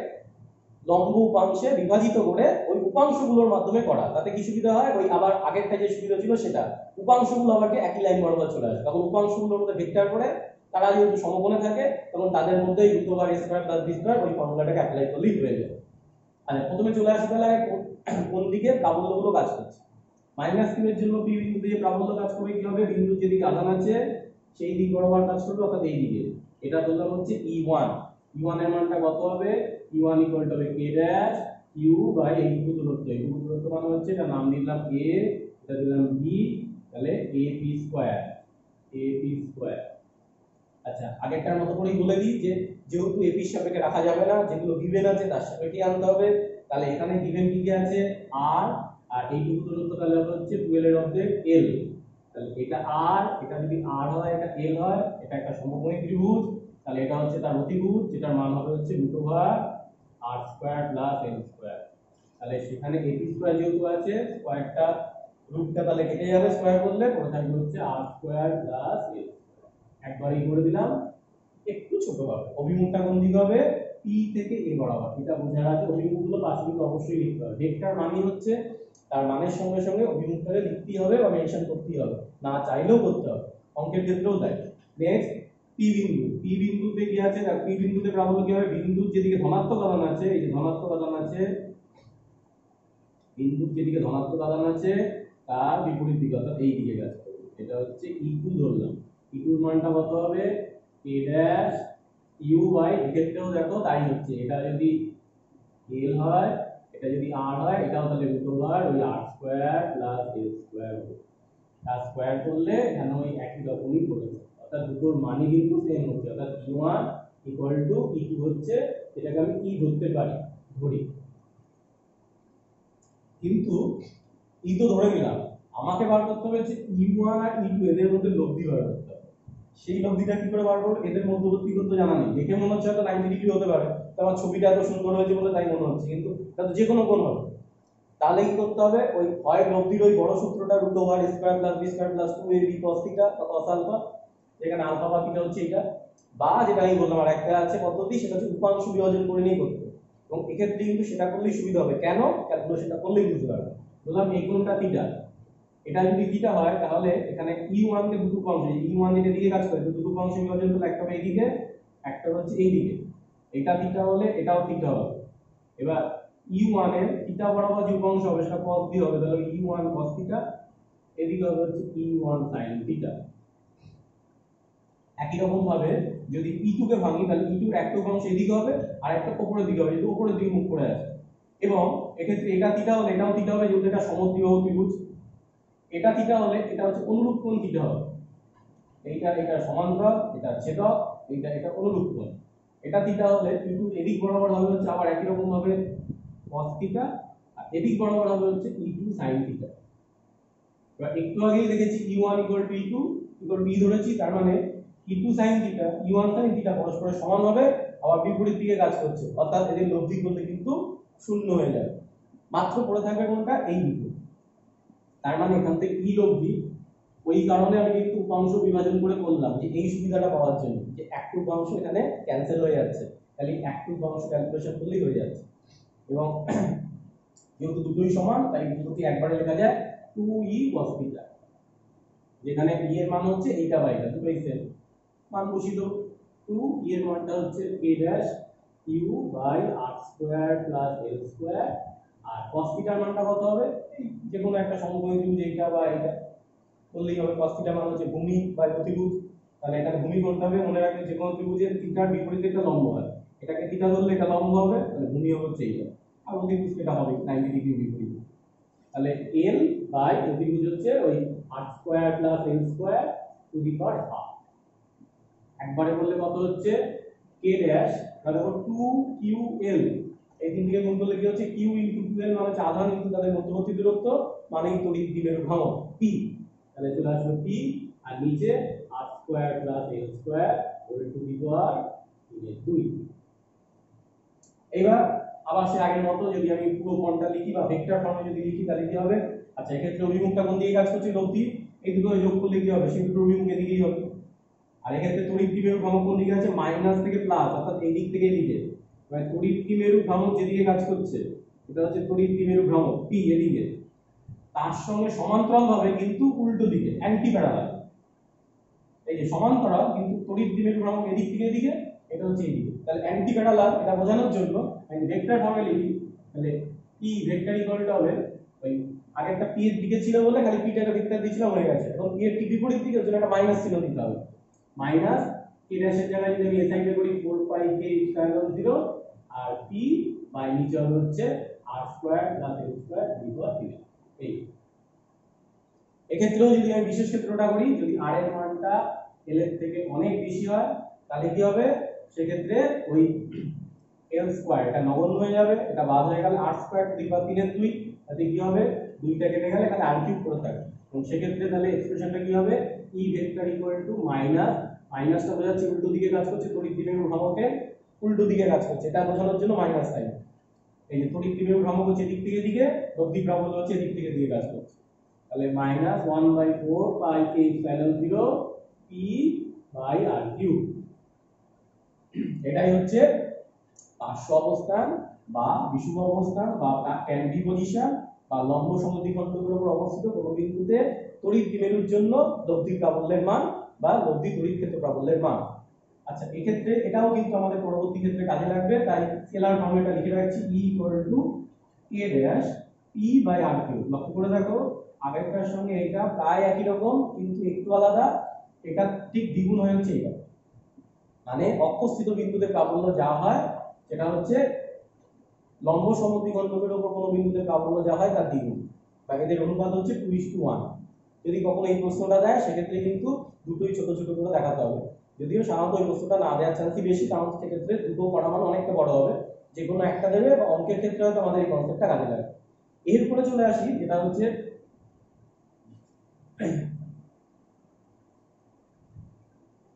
S1: লম্ব উপাংশে বিভাজিত করে ওই উপাংশগুলোর মাধ্যমে করা। তাতে কি সুবিধা হয়? ওই আবার আগেরটা যে সুবিধা ছিল সেটা, উপাংশগুলো আবার একই লাইন বরাবর চলে আসে, তখন উপাংশগুলোর মধ্যে ভেক্টর করে তারা যদি সমকোণে থাকে তখন তাদের মধ্যেই দুটো বার a square plus b square ওই ফর্মুলাটাকে অ্যাপ্লাই করলেই হয়ে যাবে। তাহলে প্রথমে চলে আসি তাহলে কোন দিকে প্রাবল্যগুলো কাজ করছে। মাইনাস কিউ এর জন্য p বিন্দুতে যে প্রাবল্য কাজ করবে কি হবে? বিন্দুর যেদিকে আধান আছে সেই দিক বরাবর কাজ করবে, অর্থাৎ এই দিকে। এটা ধরলাম হচ্ছে e1, e1 এর মানটা কত হবে? e1 ইকুয়াল টু হবে k ড্যাশ q বাই এইটুকু দূরত্ব, এইটুকু দূরত্ব মানে হচ্ছে এটা নাম দিলাম a, এটা দিলাম b, তাহলে ab স্কয়ার, ab স্কয়ার। আচ্ছা আগেরটার মতো করেই বলে দিই যে যেহেতু ab এর সাপেক্ষে রাখা যাবে না, যেগুলো গিভেন আছে তার সাপেক্ষে আনতে হবে। তাহলে এখানে গিভেন কি কি আছে? r, আর এইটুকু দূরত্ব তাহলে হচ্ছে 12 এর অর্ধেক l, তাহলে এটা r, এটা যদি r হয় এটা l হয়, এটা একটা সমকোণী ত্রিভুজ, তাহলে এটা হচ্ছে তার অতিভুজ যেটার মান হবে হচ্ছে √r আর স্কয়ার প্লাস এল স্কয়ার। তাহলে সেখানে এটি স্কয়ার যেহেতু আছে, স্কয়ারটা রুটটা তাহলে কেটে যাবে, স্কয়ার করলে পড়ে থাকবে হচ্ছে আর স্কয়ার প্লাস এল। একবারই করে দিলাম। একটু ছোট হবে, অভিমুখটা কোন দিকে হবে, পি থেকে এ বরাবর, এটা বোঝার আছে। অভিমুখগুলো পাশে কিন্তু অবশ্যই লিখতে হবে। ভেক্টর মানে হচ্ছে তার মানের সঙ্গে সঙ্গে অভিমুখটাকে লিখতেই হবে বা মেনশন করতেই হবে, না চাইলেও করতে হবে, অঙ্কের ক্ষেত্রেও তাই। নেক্সট পি বিন্দু, পি বিন্দুতে কি আছে, পি বিন্দুতে প্রাবল্য কি হবে, বিন্দুর যেদিকে ধনাত্মক আধান আছে, এই যে ধনাত্মক আধান আছে, বিন্দুর যেদিকে ধনাত্মক আধান আছে তার বিপরীত দিকে অর্থাৎ এই দিকে কাজ করবে। এটা হচ্ছে E2 ধরলাম। E2 এর মানটা কত হবে, a ড্যাশ ইউ বাই, এক্ষেত্রেও দেখো তাই হচ্ছে, এটা যদি l হয়, এটা যদি r হয়, এটাও তাহলে রুট ওভার ওই r square plus l square হবে। তার স্কয়ার করলে এখানে ওই একই রকমই পড়েছে, অর্থাৎ দুটোর মানই কিন্তু সেম হচ্ছে, অর্থাৎ E1 ইকুয়াল টু E2 হচ্ছে, এটাকে আমি E ধরতে পারি, ধরি। কিন্তু ই তো ধরে নিলাম, আমাকে বার করতে হবে যে E1 আর E2 এদের মধ্যে লব্ধি বার করতে হবে। সেই লব্ধিটা কি করে বার করব, এদের মধ্যবর্তী তো জানা নেই, দেখে মনে হচ্ছে হয়তো 90 ডিগ্রি হতে পারে, আমার ছবিটা এত সুন্দর হয়েছে বলে তাই মনে হচ্ছে, কিন্তু এটা তো যে কোনো কোণ হবে। তাহলে কি করতে হবে, ওই হয় লব্ধির ওই বড় সূত্রটা root over a square plus b square plus 2ab cos theta বা cos আলফা, এখানে আলফা বা থিটা হচ্ছে এটা, বা যেটা আমি বললাম আর একটা আছে পদ্ধতি, সেটা হচ্ছে উপাংশ বিভাজন করে নিয়ে করতে। এবং এক্ষেত্রে কিন্তু সেটা করলেই সুবিধা হবে, কেন, ক্যালকুলেশনটা করলেই বুঝতে পারবে। বললাম এই কোণটা থিটা, এটা যদি থিটা হয় তাহলে এখানে E1 কে দুটো উপাংশ, E1 যেটা দিকে কাজ করে দুটো উপাংশ বিভাজন করলে একটা হবে এইদিকে, একটা হচ্ছে এইদিকে। এটা থিটা হলে এটাও থিটা হবে। এবার E1 এর থিটা বরাবর যে উপাংশ হবে সেটা cos দিয়ে হবে, তাহলে E1 cos থিটা, এদিকে হবে হচ্ছে E1 sin থিটা। একই রকম ভাবে যদি E2 কে ভাঙি, তাহলে E2 এর একটা উপাংশ এদিকে হবে আর একটা উপরের দিকে হবে, যেহেতু উপরের দিকে মুখ করে আছে। এবং এক্ষেত্রে এটা থিটা হলে এটাও থিটা হবে, যেহেতু এটা সমদ্বিবাহু ত্রিভুজ। এটা থিটা হলে এটা হচ্ছে অনুরূপ কোণ থিটা হবে, এইটা এটা সমান্তরাল, এটা ছেদক, এইটা এটা অনুরূপ কোণ। এটা থিটা হলে E2 এদিক বরাবর হবে হচ্ছে আবার একই রকম ভাবে cos থিটা, আর এদিক বরাবর হবে হচ্ছে E2 sin থিটা। এবার একটু আগেই দেখেছি E1 E2 E ধরেছি, তার মানে E2 sin theta E1 sin theta পরস্পরের সমান হবে, আবার বিপরীত দিকে কাজ করছে, অর্থাৎ এদের লব্ধি করলে কিন্তু শূন্য হয়ে যাবে, মাত্র পড়ে থাকবে কোনটা, এই দুটো। তার মানে এখান থেকে E লব্ধি, ওই কারণে আমি কিন্তু উপাংশ বিভাজন করে করলাম, যে এই সুবিধাটা পাওয়ার জন্য, যে একটা উপাংশ এখানে ক্যান্সেল হয়ে যাচ্ছে, তাহলে একটা উপাংশ ক্যালকুলেশন করলেই হয়ে যাচ্ছে। এবং যেহেতু দুটোই সমান তাই দুটোকে একবারে লেখা যায় 2e cos থিটা, যেখানে e এর মান হচ্ছে এইটা বাই এটা, দুটোই সেম, মান বসিয়ে দেব। 2e এর মানটা হচ্ছে a dash u by r square plus l square, আর cos থিটার মানটা কত হবে, এই যে কোনো একটা সমকোণী ত্রিভুজ এইটা বা এটা বললেই হবে। cos থিটা মান হচ্ছে ভূমি বা প্রতিভুজ, তাহলে এটা ভূমি কোণটা হবে, মনে রাখবেন যে কোনো ত্রিভুজের থিটার বিপরীতে একটা লম্ব হয়, এটাকে থিটা ধরলে এটা লম্ব হবে, তাহলে ভূমি হবে হচ্ছে এইটা, আর অতিভুজ এটা হবে 90 ডিগ্রি বিপরীত। তাহলে l বাই অতিভুজ হচ্ছে ওই r square plus l square to the power half. একবারে বললে কত হচ্ছে k ড্যাশ, তাহলে দেখো 2ql, এই তিন দিকে গুণ করলে কি হচ্ছে q ইনটু 2l, মানে হচ্ছে আধান ইনটু তাদের মধ্যবর্তী দূরত্ব, মানে তড়িৎ দ্বিমেরু ভ্রামক p। তাহলে চলে আসবে p, আর নিচে r square plus l square whole to the power 2। এবার আবার সে আগের মতো যদি আমি পুরো ফর্মটা লিখি বা ভেক্টর ফর্মে যদি লিখি তাহলে কি হবে, আচ্ছা এক্ষেত্রে অভিমুখটা কোন দিকে কাজ করছে, লব্ধি, এই দুটো যোগ করলে কি হবে, সেই দুটো অভিমুখ এদিকেই হবে। আর এক্ষেত্রে তড়িৎ দ্বিমেরু ভ্রামক কোন দিকে আছে, মাইনাস থেকে প্লাস, অর্থাৎ এই দিক থেকে এদিকে, মানে তড়িৎ দ্বিমেরু ভ্রামক যেদিকে কাজ করছে এটা হচ্ছে তড়িৎ দ্বিমেরু ভ্রামক p এদিকে, তার সঙ্গে সমান্তরাল ভাবে কিন্তু উল্টো দিকে অ্যান্টি প্যারালাল, এই যে সমান্তরাল কিন্তু তড়িৎ দ্বিমেরু ভ্রামক এদিক থেকে এদিকে, এটা হচ্ছে এইদিকে, তাহলে অ্যান্টি প্যারালাল এটা বোঝানোর জন্য আমি ভেক্টর ফর্মে লিখি, তাহলে p ভেক্টর ইকুয়ালটা হবে ওই আগে একটা p এর দিকে ছিল বলে খালি p টাকে ভেক্টর দিয়েছিলাম হয়ে গেছে, এখন p এর ঠিক বিপরীত দিকে ওর জন্য একটা মাইনাস চিহ্ন দিতে হবে, মাইনাস k ড্যাশের জায়গায় যদি আমি এই সাইডে করি 4 পাই k স্কয়ার 0, আর p বাই নিচে হবে হচ্ছে r square plus l square বিভাগ 3। এই এক্ষেত্রেও যদি আমি বিশেষ ক্ষেত্রটা করি, যদি r এর মানটা l এর থেকে অনেক বেশি হয় তাহলে কি হবে, সেক্ষেত্রে ওই l স্কয়ার এটা নগণ্য হয়ে যাবে, এটা বাদ হয়ে গেল r স্কয়ার টু দি পাওয়ার 3 এর 2, তাতে কি হবে, দুইটা কেটে গেলে এখানে r কিউব পড়ে থাকবে, এবং সেক্ষেত্রে তাহলে এক্সপ্রেশনটা কি হবে, e vector equal to minus, মাইনাসটা বোঝাচ্ছে উল্টো দিকে কাজ করছে তড়িৎ দ্বিমেরু ভ্রামকে, উল্টো দিকে কাজ করছে, এটা বোঝানোর জন্য মাইনাস সাইন। এই যে তড়িৎ দ্বিমেরু ভ্রামক হচ্ছে এদিক থেকে এদিকে, লব্ধি প্রাবল্য হচ্ছে এদিক থেকে এদিকে কাজ করছে। তাহলে -1/4 পাই কে epsilon 0 P by R cube. এটাই হচ্ছে পার্শ্ব অবস্থান বা বিষুব অবস্থান বা ক্যান্ডি পজিশন বা লম্ব সমদ্বিখণ্ডকের উপর অবস্থিত কোনো বিন্দুতে তড়িৎ দ্বিমেরুর জন্য লব্ধি প্রাবল্যের মান বা লব্ধি তড়িৎ ক্ষেত্র প্রাবল্যের মান। আচ্ছা, এই ক্ষেত্রে এটাও কিন্তু আমাদের পরবর্তী ক্ষেত্রে কাজে লাগবে, তাই স্কেলার ফর্মুলাটা লিখে রাখছি E = k dash p by r cube. লক্ষ্য করে দেখো আগেরটার সঙ্গে এটা প্রায় একই রকম কিন্তু একটু আলাদা, এটা ঠিক দ্বিগুণ হয়ে হচ্ছে এটা, মানে অক্ষস্থিত বিন্দুতে প্রাবল্য যা হয় সেটা হচ্ছে লম্ব সমদ্বিখণ্ডকের উপর কোনো বিন্দুতে প্রাবল্য যা হয় তার দ্বিগুণ, বা এদের অনুপাত হচ্ছে 2:1। যদি কখনো এই প্রশ্নটা দেয় সেক্ষেত্রে কিন্তু দুটোই ছোট ছোট করে দেখাতে হবে, যদিও সাধারণত এই প্রশ্নটা না দেওয়ার চান্সই বেশি, কারণ সেক্ষেত্রে দুটো করা মানে অনেকটা বড় হবে, যে কোনো একটা দেবে বা অঙ্কের ক্ষেত্রে হয়তো আমাদের এই কনসেপ্টটা কাজে লাগে। এরপরে চলে আসি যেটা হচ্ছে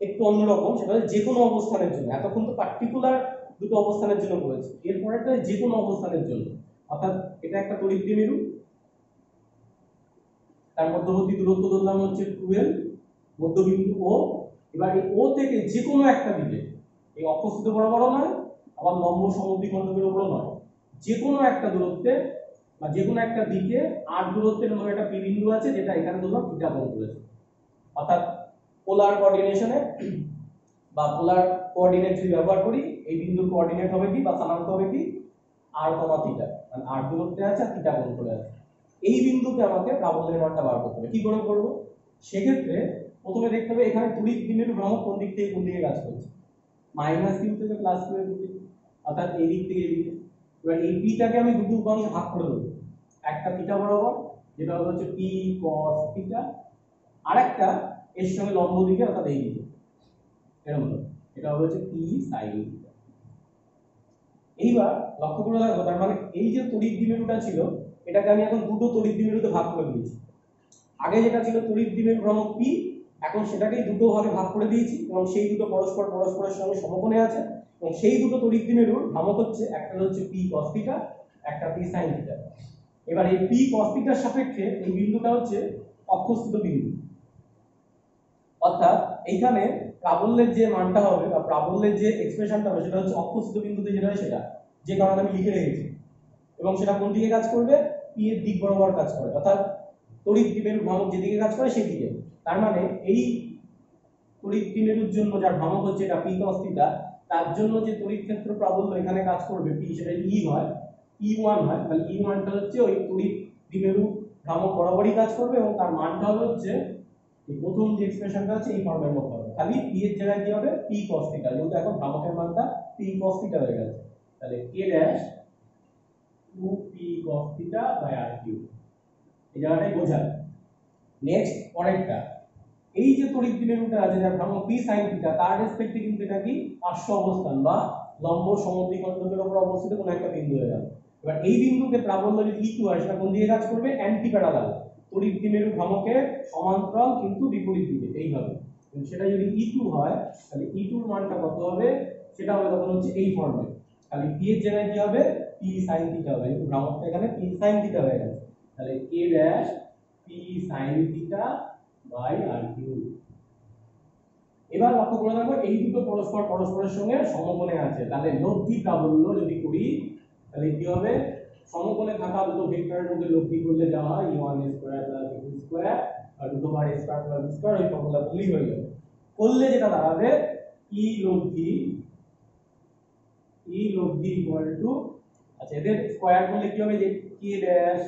S1: একটু অন্যরকম, সেটা হচ্ছে যে কোনো অবস্থানের জন্য। এতক্ষণ তো পার্টিকুলার দুটো অবস্থানের জন্য করেছি, এরপরেটা যে কোনো অবস্থানের জন্য। অর্থাৎ এটা একটা তড়িৎ দ্বিমেরু, তার মধ্যবর্তী দূরত্ব ধরলাম হচ্ছে 12, মধ্যবিন্দু ও। এবার এই ও থেকে যে কোনো একটা দিকে, এই অক্ষস্থিত বরাবরও নয় আবার লম্ব সমদ্বিখণ্ডকের উপরও নয়, যে কোনো একটা দূরত্বে বা যে কোনো একটা দিকে আর দূরত্বের মধ্যে একটা পি বিন্দু আছে যেটা এখানে ধরলাম থিটা কোণ করেছে। অর্থাৎ পোলার কোঅর্ডিনেশনে বা পোলার কোঅর্ডিনেট যদি ব্যবহার করি, এই বিন্দুর কোঅর্ডিনেট হবে কি বা স্থানাঙ্ক হবে কি r, থিটা, মানে r দূরত্বে আছে আর থিটা কোণ করে আছে। এই বিন্দুতে আমাকে প্রাবল্যের মানটা বার করতে হবে। কি করে করব? সেক্ষেত্রে প্রথমে দেখতে হবে এখানে তড়িৎ দ্বিমেরু ভ্রামক কোন দিক থেকে কোন দিকে কাজ করছে, -q থেকে +q এর দিকে, অর্থাৎ এই দিক থেকে এই দিকে। এবার এই পিটাকে আমি দুটো উপাংশে ভাগ করে দেবো, একটা থিটা বরাবর যেটা হচ্ছে p cos থিটা, আরেকটা এর সঙ্গে লম্ব দিকে অর্থাৎ এই দিকে, এরকম এটা হচ্ছে p sin থিটা। এইবার লক্ষ্য করে দেখো, তার মানে এই যে তড়িৎ দ্বিমেরুটা ছিল এটাকে আমি এখন দুটো তড়িৎ দ্বিমেরুতে ভাগ করে দিয়েছি। আগে যেটা ছিল তড়িৎ দ্বিমেরু ভ্রামক p, এখন সেটাকেই দুটো ভাগে ভাগ করে দিয়েছি এবং সেই দুটো পরস্পরের সঙ্গে সমকোণে আছে, এবং সেই দুটো তড়িৎ দ্বিমেরুর ভ্রামক হচ্ছে একটা হচ্ছে p cos থিটা, একটা p sin থিটা। এবার এই p cos থিটার সাপেক্ষে এই বিন্দুটা হচ্ছে অক্ষস্থিত বিন্দু, অর্থাৎ এইখানে প্রাবল্যের যে মানটা হবে বা প্রাবল্যের যে এক্সপ্রেশনটা হবে সেটা হচ্ছে অক্ষস্থিত বিন্দুতে যেটা হয় সেটা, যে কারণে আমি লিখে রেখেছি, এবং সেটা কোন দিকে কাজ করবে, p এর দিক বরাবর কাজ করে, অর্থাৎ তড়িৎ দ্বিমেরু ভ্রামক যেদিকে কাজ করে সেই দিকে। তার মানে এই তড়িৎ দ্বিমেরুর জন্য যার ভ্রামক হচ্ছে এটা p cos থিটা, তার জন্য যে তড়িৎ ক্ষেত্র প্রাবল্য এখানে কাজ করবে p, সেটা e হয়, e1 হয়। তাহলে e1 টা হচ্ছে ওই তড়িৎ দ্বিমেরু ভ্রামক বরাবরই কাজ করবে এবং তার মানটা হচ্ছে এই প্রথম যে এক্সপ্রেশনটা আছে এই ফর্মের মধ্যে হবে, খালি p এর জায়গায় কি হবে p cos থিটা, যেহেতু এখন ভ্রামকের মানটা p cos থিটা হয়ে গেছে। তাহলে k dash 2p cos theta by r cube, এই জায়গাটাই বোঝায়। নেক্সট পরেরটা, এই যে তড়িৎ দ্বিমেরুটা আছে যার ভ্রামক p sin থিটা, তার রেসপেক্টে কিন্তু এটা কি পার্শ্ব অবস্থান বা লম্ব সমদ্বিখণ্ডকের উপর অবস্থিত কোনো একটা বিন্দু হয়ে গেল। এবার এই বিন্দুতে প্রাবল্য যদি e2 হয় সেটা কোন দিকে কাজ করবে, অ্যান্টি প্যারালাল, তড়িৎ দ্বিমেরু ভ্রামকের সমান্তরাল কিন্তু বিপরীত দিকে, এইভাবে। সেটা যদি e2 হয় তাহলে e2 এর মানটা কত হবে, সেটা হবে তখন হচ্ছে এই ফর্মে, খালি p এর জায়গায় কি হবে p sin থিটা হবে, কিন্তু ভ্রামকটা এখানে p sin থিটা হয়ে গেছে। তাহলে k dash p sin theta by r cube. এবার লক্ষ্য করে দেখো এই দুটো পরস্পরের সঙ্গে সমকোণে আছে, তাহলে লব্ধি প্রাবল্য যদি করি তাহলে কি হবে, সমকোণে থাকা দুটো ভেক্টরের মধ্যে লব্ধি করলে যা হয় e1 square plus e2 square আর দুটো বার স্কয়ার প্লাস স্কয়ার, ওই ফর্মুলা করলেই হয়ে যাবে। করলে যেটা দাঁড়াবে e লব্ধি ইকুয়াল টু, আচ্ছা এদের স্কয়ার করলে কি হবে, যে k ড্যাশ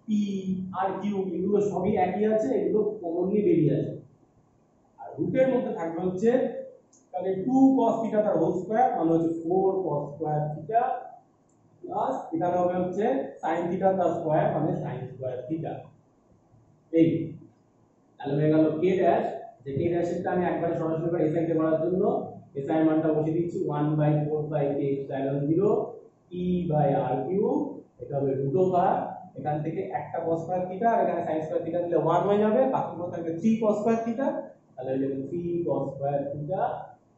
S1: p আর কিউব এগুলো সবই একই আছে, এগুলো কমনলি বেরিয়ে আছে, আর রুটের মধ্যে থাকবে হচ্ছে তাহলে 2 cos থিটা তার হোল স্কয়ার মানে হচ্ছে 4 cos স্কয়ার থিটা প্লাস এখানে হবে হচ্ছে sin থিটা তার স্কয়ার মানে sin স্কয়ার থিটা। এই তাহলে হয়ে গেল k ড্যাশ, যে k ড্যাশেরটা আমি একবারে সরাসরি করে এসআই তে করার জন্য এসআই এর মানটা বসিয়ে দিচ্ছি 1/4 pi k epsilon 0 e by r cube, এটা হবে রুট ওভার এখান থেকে একটা cos স্কয়ার থিটা আর এখানে sin স্কয়ার থিটা দিলে 1 হয়ে যাবে, বাকি পুরো থাকবে 3 cos স্কয়ার থিটা, তাহলে হয়ে যাবে 3 cos স্কয়ার থিটা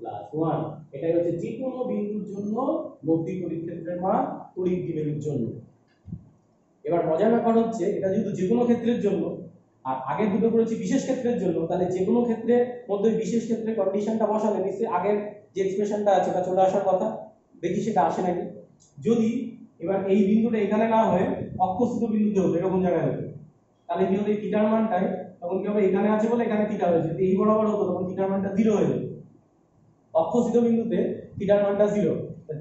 S1: প্লাস 1। এটাই হচ্ছে যে কোনো বিন্দুর জন্য লব্ধি তড়িৎ ক্ষেত্রের মান তড়িৎ দ্বিমেরুর জন্য। এবার মজার ব্যাপার হচ্ছে এটা যেহেতু যে কোনো ক্ষেত্রের জন্য, আর আগের দুটো করেছি বিশেষ ক্ষেত্রের জন্য, তাহলে যে কোনো ক্ষেত্রে মধ্যে বিশেষ ক্ষেত্রে কন্ডিশনটা বসালে নিশ্চয়ই আগের যে এক্সপ্রেশনটা আছে এটা চলে আসার কথা। দেখি সেটা আসে নাকি। যদি এবার এই বিন্দুটা এখানে না হয়ে অক্ষস্থিত বিন্দুতে হতো, এরকম জায়গায় হতো, তাহলে কি হতো, এই থিটার মানটাই তখন কি হবে, এখানে আছে বলে এখানে থিটা হয়েছে, যদি এই বরাবর হতো তখন থিটার মানটা 0 হয়ে যেত। অক্ষস্থিত বিন্দুতে থিটার মানটা 0,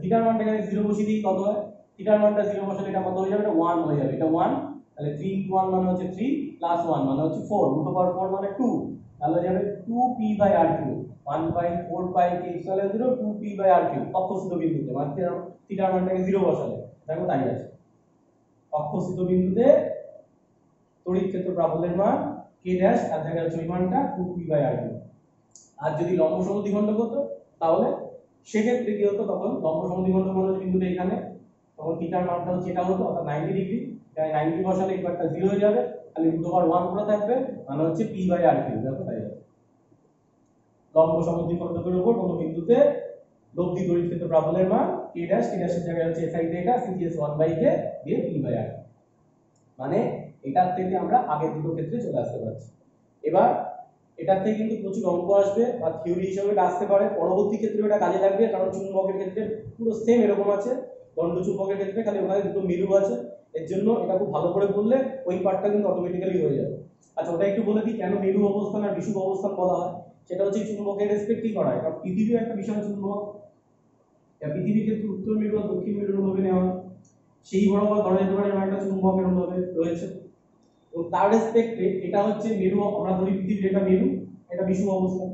S1: থিটার মানটা এখানে 0 বসিয়ে দিই, কত হয়, থিটার মানটা 0 বসালে এটা কত হয়ে যাবে, এটা 1 হয়ে যাবে, এটা 1। তাহলে 3 * 1 মানে হচ্ছে 3 প্লাস 1 মানে হচ্ছে 4, √4 মানে 2, তাহলে হয়ে যাবে 2p/r3, 1/4πk0 2p/r3 অক্ষস্থিত বিন্দুতে, মানে থিটার মানটাকে 0 বসালে দেখো তাই আছে। অক্ষস্থিত বিন্দুতে তড়িৎ ক্ষেত্র প্রাবল্যের মান k ড্যাশ আর জায়গায় হচ্ছে ওই মানটা 2p/r3। আর যদি লম্ব সমদ্বিখণ্ডক হতো তাহলে সেক্ষেত্রে কি হতো, তখন লম্ব সমদ্বিখণ্ডক মানে বিন্দুটা এখানে, তখন থিটার মানটা হচ্ছে এটা হতো, অর্থাৎ 90 ডিগ্রি, তাই 90 বসালে একবারটা 0 হয়ে যাবে, তাহলে √1 পুরো থাকবে, মানে হচ্ছে p/r3, দেখো তাই আছে। লম্ব সমদ্বিখণ্ডকের উপর কোনো বিন্দুতে লব্ধি তড়িৎ ক্ষেত্র প্রাবল্যের মান k ড্যাশ, k ড্যাশের জায়গায় হচ্ছে SI এটা CGS 1/k দিয়ে p/r, মানে এটার থেকে আমরা আগের দুটো ক্ষেত্রে চলে আসতে পারছি। এবার এটার থেকে কিন্তু প্রচুর অঙ্ক আসবে বা থিওরি হিসেবে এটা আসতে পারে, পরবর্তী ক্ষেত্রে এটা কাজে লাগবে, কারণ চুম্বকের ক্ষেত্রে পুরো সেম এরকম আছে, দণ্ড চুম্বকের ক্ষেত্রে খালি ওখানে দুটো মেরু আছে, এর জন্য এটা খুব ভালো করে বললে ওই পার্টটা কিন্তু অটোমেটিক্যালি হয়ে যাবে। আচ্ছা, ওটা একটু বলে দিই কেন মেরু অবস্থান আর বিষুব অবস্থান বলা হয়। সেটা হচ্ছে চুম্বকের রেসপেক্টই করা হয়, কারণ পৃথিবীও একটা বিশাল চুম্বক, পৃথিবীর ক্ষেত্রে উত্তর মেরু আর দক্ষিণ মেরুর ভাবে নেওয়া হয়, সেই বরাবর ধরা যেতে পারে একটা চুম্বক এরকম ভাবে রয়েছে, এবং তার রেসপেক্টে এটা হচ্ছে মেরু, আমরা ধরি পৃথিবীর এটা মেরু, এটা বিষুব অবস্থান।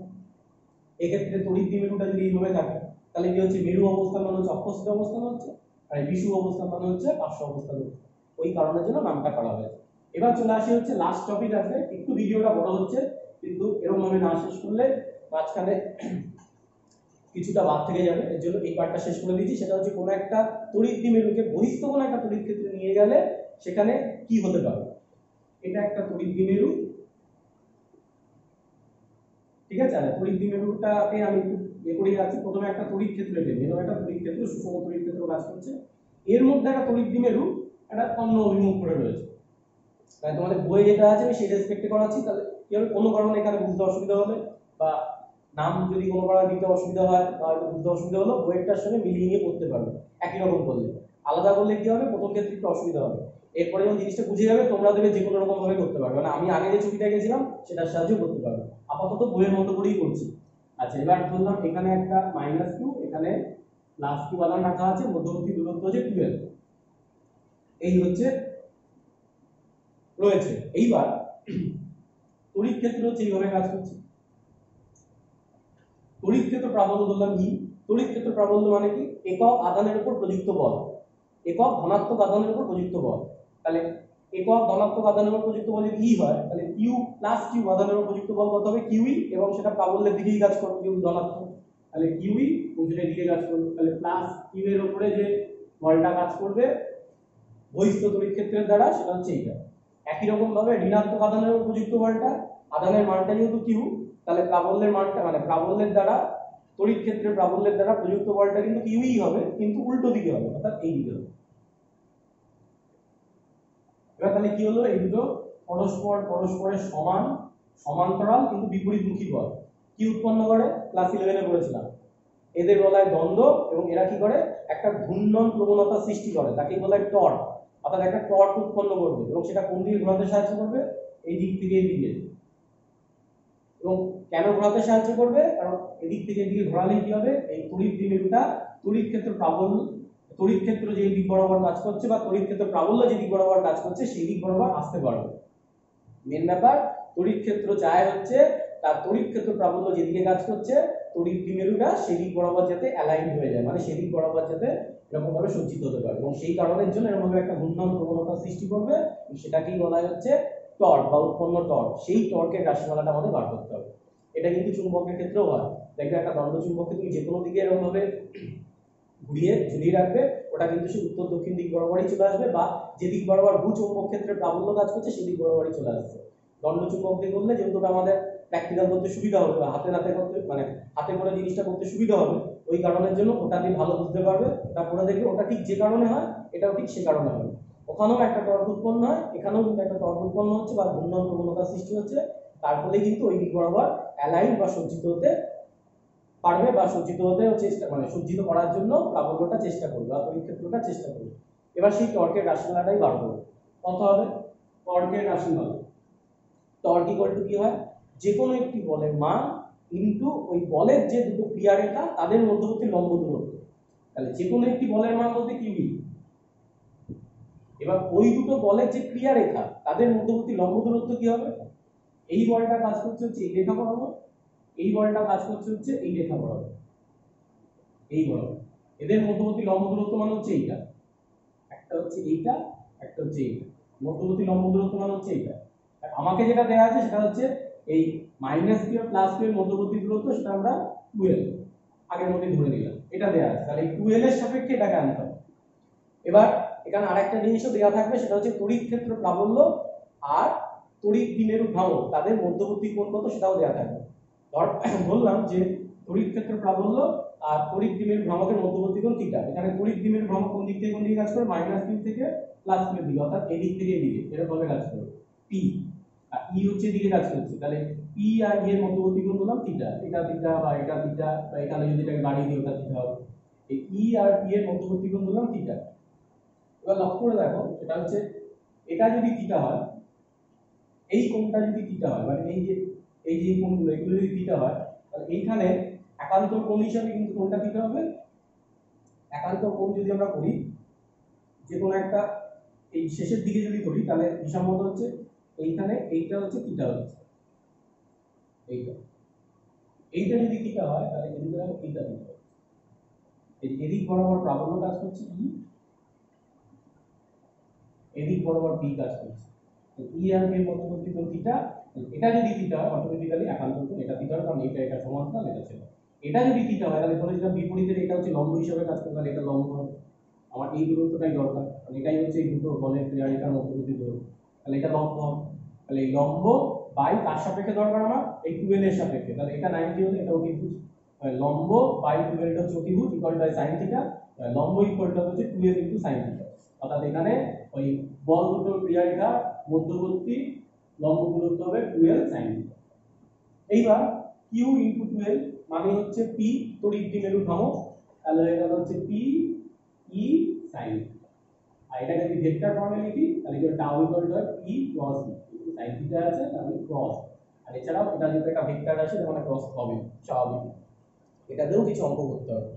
S1: এক্ষেত্রে তড়িৎ দ্বিমেরুটা যদি এইভাবে থাকে তাহলে কি হচ্ছে, মেরু অবস্থান মানে হচ্ছে অক্ষস্থিত অবস্থান হচ্ছে, আর বিষুব অবস্থান মানে হচ্ছে পার্শ্ব অবস্থান হচ্ছে, ওই কারণের জন্য নামটা করা হয়েছে। এবার চলে আসি হচ্ছে লাস্ট টপিক আছে, একটু ভিডিওটা বড় হচ্ছে কিন্তু এরকম ভাবে না শেষ করলে মাঝখানে কিছুটা বাদ থেকে যাবে, এর জন্য এই পার্টটা শেষ করে দিয়েছি। সেটা হচ্ছে কোনো একটা তড়িৎ দ্বিমেরুকে বহিস্থ কোনো একটা তড়িৎ ক্ষেত্রে নিয়ে গেলে সেখানে কি হতে পারে। এটা একটা তড়িৎ দ্বিমেরু, ঠিক আছে, আর তড়িৎ দ্বিমেরুটাকে আমি একটু করে রাখছি। প্রথমে একটা তড়িৎ ক্ষেত্র এঁকে নিই, একটা তড়িৎ ক্ষেত্র, সুষম তড়িৎ ক্ষেত্র কাজ করছে, এর মধ্যে একটা তড়িৎ দ্বিমেরু একটা অন্য অভিমুখ করে রয়েছে, তাই তোমাদের বই যেটা আছে আমি সেই রেসপেক্টে করাচ্ছি। তাহলে কি হবে, কোনো কারণে এখানে বুঝতে অসুবিধা হলে বা নাম যদি কোনো কারণে দিতে অসুবিধা হয় বা বুঝতে অসুবিধা হলো, বইয়েরটার সঙ্গে মিলিয়ে নিয়ে পড়তে পারবে। একই রকম করলে, আলাদা করলে কি হবে, প্রথম ক্ষেত্রে একটু অসুবিধা হবে, এরপরে যখন জিনিসটা বুঝে যাবে তোমরা দেবে যে কোনো রকম ভাবে করতে পারবে, মানে আমি আগে যে ছবিটা গেছিলাম সেটার সাহায্য করতে পারবে। আপাতত বইয়ের মতো করেই করছি। আচ্ছা, এবার ধরলাম এখানে একটা -2, এখানে +2 আধান রাখা আছে, মধ্যবর্তী দূরত্ব হচ্ছে 12, এই হচ্ছে রয়েছে। এইবার তড়িৎ ক্ষেত্র হচ্ছে এইভাবে কাজ করছে। তড়িৎ ক্ষেত্র প্রাবল্য বললাম কি, তড়িৎ ক্ষেত্র প্রাবল্য মানে কি, একক আধানের উপর প্রযুক্ত বল, একক ধনাত্মক আধানের উপর প্রযুক্ত বল। তাহলে একক ধনাত্মক আধানের উপর প্রযুক্ত বল যদি ই হয়, তাহলে কিউ প্লাস কিউ আধানের উপর প্রযুক্ত বল কত হবে, কিউই, এবং সেটা প্রাবল্যের দিকেই কাজ করবে, কিউ ধনাত্মক, তাহলে কিউই উল্টো দিকে কাজ করবে, তাহলে প্লাস কিউ এর উপরে যে বলটা কাজ করবে বহিস্থ তড়িৎ ক্ষেত্রের দ্বারা, সেটা হচ্ছে এইটা। একই রকম ভাবে ঋণাত্মক আধানের উপর প্রযুক্ত বলটা, আধানের মানটা যেহেতু কিউ, তাহলে প্রাবল্যের মানটা মানে প্রাবল্যের দ্বারা তড়িৎ ক্ষেত্রের প্রাবল্যের দ্বারা প্রযুক্ত বলটা কিন্তু কিউই হবে, কিন্তু উল্টো দিকে হবে, অর্থাৎ এই দিকে হবে। এবার তাহলে কি হলো, এই দুটো পরস্পরের সমান সমান্তরাল কিন্তু বিপরীতমুখী বল কি উৎপন্ন করে, ক্লাস 11-এ পড়েছিলাম, এদের বলা হয় দ্বন্দ্ব, এবং এরা কি করে, একটা ঘূর্ণন প্রবণতা সৃষ্টি করে, তাকেই বলা হয় টর্ক, অর্থাৎ একটা টর্ক উৎপন্ন করবে, এবং সেটা কোন দিকে ঘোরাতে সাহায্য করবে, এই দিক থেকে এই দিকে। এবং কেন ঘোরাতে সাহায্য করবে, কারণ এদিক থেকে এদিকে ঘোরালে কি হবে, এই তড়িৎ দ্বিমেরুটা তড়িৎ ক্ষেত্র প্রাবল্য, তড়িৎ ক্ষেত্র যে দিক বরাবর কাজ করছে বা তড়িৎ ক্ষেত্র প্রাবল্য যে দিক বরাবর কাজ করছে সেই দিক বরাবর আসতে পারবে। মেন ব্যাপার, তড়িৎ ক্ষেত্র চায় হচ্ছে তার তড়িৎ ক্ষেত্র প্রাবল্য যেদিকে কাজ করছে তড়িৎ দ্বিমেরুটা সেদিক বরাবর যাতে অ্যালাইন হয়ে যায়, মানে সেদিক বরাবর যাতে এরকম ভাবে সজ্জিত হতে পারে, এবং সেই কারণের জন্য এরকম ভাবে একটা ঘূর্ণন প্রবণতা সৃষ্টি করবে, সেটাকেই বলা হচ্ছে টর্ক বা উৎপন্ন টর্ক। সেই টর্কের রাশিমালাটা আমাদের বার করতে হবে। এটা কিন্তু চুম্বকের ক্ষেত্রেও হয়, দেখবে একটা দণ্ড চুম্বককে তুমি যে কোনো দিকে এরকম ভাবে ঘুরিয়ে ঝুলিয়ে রাখবে, ওটা কিন্তু সে উত্তর দক্ষিণ দিক বরাবরই চলে আসবে, বা যেদিক বরাবর ভূ চুম্বক ক্ষেত্রে প্রাবল্য কাজ করছে সেদিক বরাবরই চলে আসছে। দণ্ড চুম্বক দিয়ে করলে যেহেতু আমাদের প্র্যাকটিক্যাল করতে সুবিধা হবে বা হাতে নাতে করতে মানে হাতে করে জিনিসটা করতে সুবিধা হবে, ওই কারণের জন্য ওটা দিয়ে ভালো বুঝতে পারবে। ওটা পড়ে দেখবে ওটা ঠিক যে কারণে হয় এটাও ঠিক সে কারণে হবে। ওখানেও একটা টর্ক উৎপন্ন হয়, এখানেও কিন্তু একটা টর্ক উৎপন্ন হচ্ছে বা ঘূর্ণন প্রবণতা সৃষ্টি হচ্ছে, তার ফলে কিন্তু ওই দিক বরাবর অ্যালাইন বা সজ্জিত হতে পারবে বা সজ্জিত হতে চেষ্টা মানে সজ্জিত করার জন্য প্রাবল্যটা চেষ্টা করবে বা তড়িৎ ক্ষেত্রটা চেষ্টা করবে। এবার সেই টর্কের রাশিমালাটাই বার করবে। কত হবে টর্কের রাশিমালা? টর্ক ইকুয়াল টু কি হয়, যে কোনো একটি বলের মান ইনটু ওই বলের যে দুটো ক্রিয়ারেখা তাদের মধ্যবর্তী লম্ব দূরত্ব। তাহলে যে কোনো একটি বলের মান বলতে কি বুঝি, এবার ওই দুটো বলের যে ক্রিয়ারেখা তাদের মধ্যবর্তী লম্ব দূরত্ব কি হবে, এই বলটা কাজ করছে হচ্ছে এই রেখা বরাবর, এই বলটা কাজ করছে হচ্ছে এই রেখা বরাবর, এই বরাবর। এদের মধ্যবর্তী লম্ব দূরত্ব মানে হচ্ছে এইটা, একটা হচ্ছে এইটা, একটা হচ্ছে এইটা, মধ্যবর্তী লম্ব দূরত্ব মানে হচ্ছে এইটা। আর আমাকে যেটা দেওয়া আছে সেটা হচ্ছে এই minus Q R plus Q এর মধ্যবর্তী দূরত্ব, সেটা আমরা 2l আগের মধ্যে ধরে নিলাম, এটা দেওয়া আছে। তাহলে এই 2l এর সাপেক্ষে এটাকে আনতে হবে। এবার এখানে আরেকটা জিনিসও দেওয়া থাকবে, সেটা হচ্ছে তড়িৎ ক্ষেত্র প্রাবল্য আর তড়িৎ দ্বিমেরু ভ্রামক তাদের মধ্যবর্তী কোণ কত সেটাও দেওয়া থাকবে। বললাম যে তড়িৎ ক্ষেত্র প্রাবল্য আর তড়িৎ দ্বিমেরু ভ্রামকের মধ্যবর্তী কোণ থিটা। এখানে তড়িৎ দ্বিমেরু ভ্রামক কোন দিক থেকে কোন দিকে কাজ করে, মাইনাস কিউ থেকে প্লাস কিউ দিকে, অর্থাৎ এদিক থেকে এদিকে এরকম ভাবে কাজ করে। পি আর ই হচ্ছে দিকে কাজ করছে, তাহলে পি আর ই এর মধ্যবর্তী কোণ বললাম থিটা, এটা থিটা বা এটা থিটা, বা এখানে যদি এটাকে বাড়িয়ে দিই ওটা থিটা হবে। এই ই আর পি এর মধ্যবর্তী কোণ বললাম থিটা। এবার লক্ষ্য করে দেখো, সেটা হচ্ছে এটা যদি থিটা হয়, এই কোণটা যদি থিটা হয়, মানে এই যে কোণগুলো এগুলো যদি থিটা হয়, তাহলে এইখানে একান্তর কোণ হিসাবে কিন্তু কোণটা থিটা হবে। একান্তর কোণ যদি আমরা করি যে কোনো একটা এই শেষের দিকে যদি করি, তাহলে হিসাবমত হচ্ছে এইখানে এইটা হচ্ছে থিটা হচ্ছে, এইটা এইটা যদি থিটা হয় তাহলে এদিকে দেখো থিটা থিটা, এই এদিক বরাবর প্রাবল্য কাজ করছে ই, এদিক বরাবর বি কাজ করছে। তো ই আর বি এর মধ্যবর্তী কোণ থিটা, এটা যদি থিটা হয় অটোমেটিক্যালি একান্তর কোণ এটা থিটা, কারণ এটা সমান্তরাল, এটা ছিল। এটা যদি থিটা হয় তাহলে বলেছিলাম বিপরীতের এটা হচ্ছে লম্ব হিসাবে কাজ করে, তাহলে এটা লম্ব হবে। আমার এই দূরত্বটাই দরকার, কারণ এটাই হচ্ছে এই দুটো বলের ক্রিয়ারেখার মধ্যবর্তী দূরত্ব, তাহলে এটা লম্ব হবে। তাহলে এই লম্ব বাই কার সাপেক্ষে দরকার আমার, এই 2l এর সাপেক্ষে, তাহলে এটা 90 হলে এটা অতিভুজ, লম্ব বাই 2l হচ্ছে অতিভুজ ইকুয়াল টু sin থিটা, লম্ব ইকুয়াল টু হচ্ছে 2l ইনটু sin থিটা। অর্থাৎ এখানে ওই বল দুটোর ক্রিয়ারেখা মধ্যবর্তী লম্ব দূরত্ব হবে 2l sin থিটা। এইবার q ইনটু 2l মানে হচ্ছে p তড়িৎ দ্বিমেরু ভ্রামক, তাহলে এটা হচ্ছে p e sin থিটা। আর এটাকে যদি ভেক্টর ফর্মে লিখি তাহলে কি tau equal to p cross e, sin theta আছে তাহলে ক্রস, আর এছাড়াও এটা যদি একটা ভেক্টর আসে তাহলে ক্রস হবে স্বাভাবিক। এটাতেও কিছু অঙ্ক করতে হবে।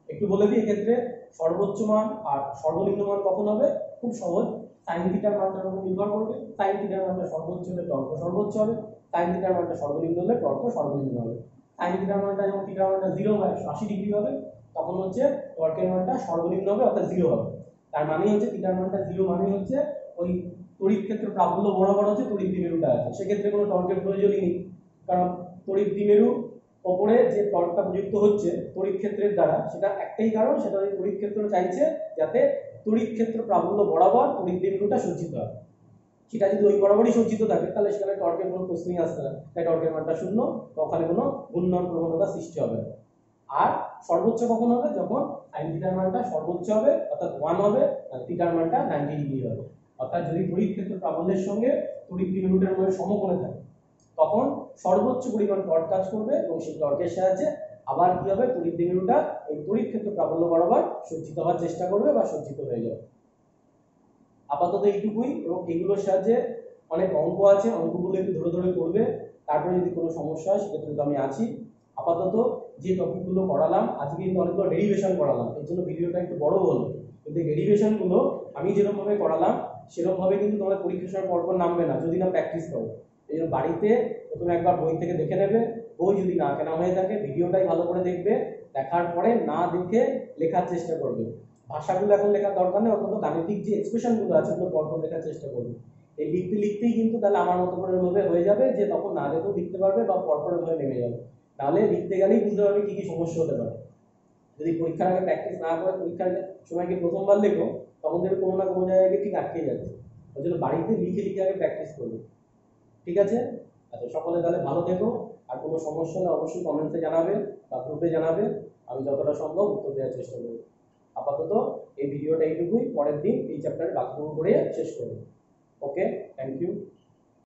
S1: একটু বলে দিই, এক্ষেত্রে সর্বোচ্চ মান আর সর্বনিম্ন মান কখন হবে, খুব সহজ, sin থিটার মানটার উপর নির্ভর করবে। sin থিটার মানটা সর্বোচ্চ হলে টর্ক সর্বোচ্চ হবে, sin থিটার মানটা সর্বনিম্ন হলে টর্ক সর্বনিম্ন হবে। sin থিটার মানটা যখন থিটার মানটা 0 হয় 80 ডিগ্রি হবে, তখন হচ্ছে টর্কের মানটা সর্বনিম্ন হবে অর্থাৎ 0 হবে। তার মানে হচ্ছে থিটার মানটা 0 মানে হচ্ছে ওই তড়িৎ ক্ষেত্র প্রাবল্য বরাবর হচ্ছে তড়িৎ দ্বিমেরুটা আছে, সেক্ষেত্রে কোনো টর্কের প্রয়োজনই নেই, কারণ তড়িৎ দ্বিমেরু ওপরে যে টর্কটা প্রযুক্ত হচ্ছে তড়িৎ ক্ষেত্রের দ্বারা, সেটা একটাই কারণ, সেটা ওই তড়িৎ ক্ষেত্র চাইছে যাতে তড়িৎ ক্ষেত্র প্রাবল্য বরাবর তড়িৎ দ্বিমেরুটা সজ্জিত হয়। সেটা যদি ওই বরাবরই সজ্জিত থাকে তাহলে সেখানে টর্কের কোনো প্রশ্নই আসছে না, তাই টর্কের মানটা শূন্য, ওখানে কোনো ঘূর্ণন প্রবণতা সৃষ্টি হবে না। আর সর্বোচ্চ কখন হবে, যখন sin থিটার মানটা সর্বোচ্চ হবে অর্থাৎ 1 হবে, আর থিটার মানটা 90 ডিগ্রি হবে। অর্থাৎ যদি তড়িৎ ক্ষেত্র প্রাবল্যের সঙ্গে তড়িৎ দ্বিমেরুটার মধ্যে সমকোণে থাকে, তখন সর্বোচ্চ পরিমাণ টর্ক কাজ করবে এবং সেই টর্কের সাহায্যে আবার কি হবে, তড়িৎ দ্বিমেরুটা এই তড়িৎ ক্ষেত্র প্রাবল্য বরাবর সজ্জিত হওয়ার চেষ্টা করবে বা সজ্জিত হয়ে যাবে। আপাতত এইটুকুই, এবং এগুলোর সাহায্যে অনেক অঙ্ক আছে, অঙ্কগুলো একটু ধরে ধরে করবে, তারপরে যদি কোনো সমস্যা হয় সেক্ষেত্রে তো আমি আছি। আপাতত যে টপিকগুলো করালাম আজকে কিন্তু অনেকগুলো ডেরিভেশন করালাম, এর জন্য ভিডিওটা একটু বড় হলো, কিন্তু ডেরিভেশনগুলো আমি যেরকমভাবে করালাম সেরকমভাবে কিন্তু তোমাদের পরীক্ষার সময় পরপর নামবে না যদি না প্র্যাকটিস করো। এই জন্য বাড়িতে প্রথমে একবার বই থেকে দেখে নেবে, বই যদি না কেনা হয়ে থাকে ভিডিওটাই ভালো করে দেখবে, দেখার পরে না দেখে লেখার চেষ্টা করবে। ভাষাগুলো এখন লেখার দরকার নেই, অন্তত গাণিতিক যে এক্সপ্রেশনগুলো আছে ওগুলো পরপর লেখার চেষ্টা করবে। এই লিখতে লিখতেই কিন্তু তাহলে আমার মতো করে ভাবে হয়ে যাবে যে তখন না দেখেও লিখতে পারবে বা পরপর ভাবে নেমে যাবে। তাহলে লিখতে গেলেই বুঝতে পারবে কি কি সমস্যা হতে পারে। যদি পরীক্ষার আগে প্র্যাকটিস না করে পরীক্ষার সময় কি প্রথমবার লেখো, তখন দেখবে কোনো না কোনো জায়গায় ঠিক আটকে যাচ্ছে। ওই জন্য বাড়িতে লিখে লিখে আগে প্র্যাকটিস করবে। ঠিক আছে, আচ্ছা, সকলে তাহলে ভালো থেকো, আর কোনো সমস্যা হলে অবশ্যই কমেন্টসে জানাবে বা গ্রুপে জানাবে, আমি যতটা সম্ভব উত্তর দেওয়ার চেষ্টা করব। আপাতত এই ভিডিওটা এইটুকুই, পরের দিন এই চ্যাপ্টারে বাকিটুকু করে শেষ করব। ওকে, থ্যাংক ইউ।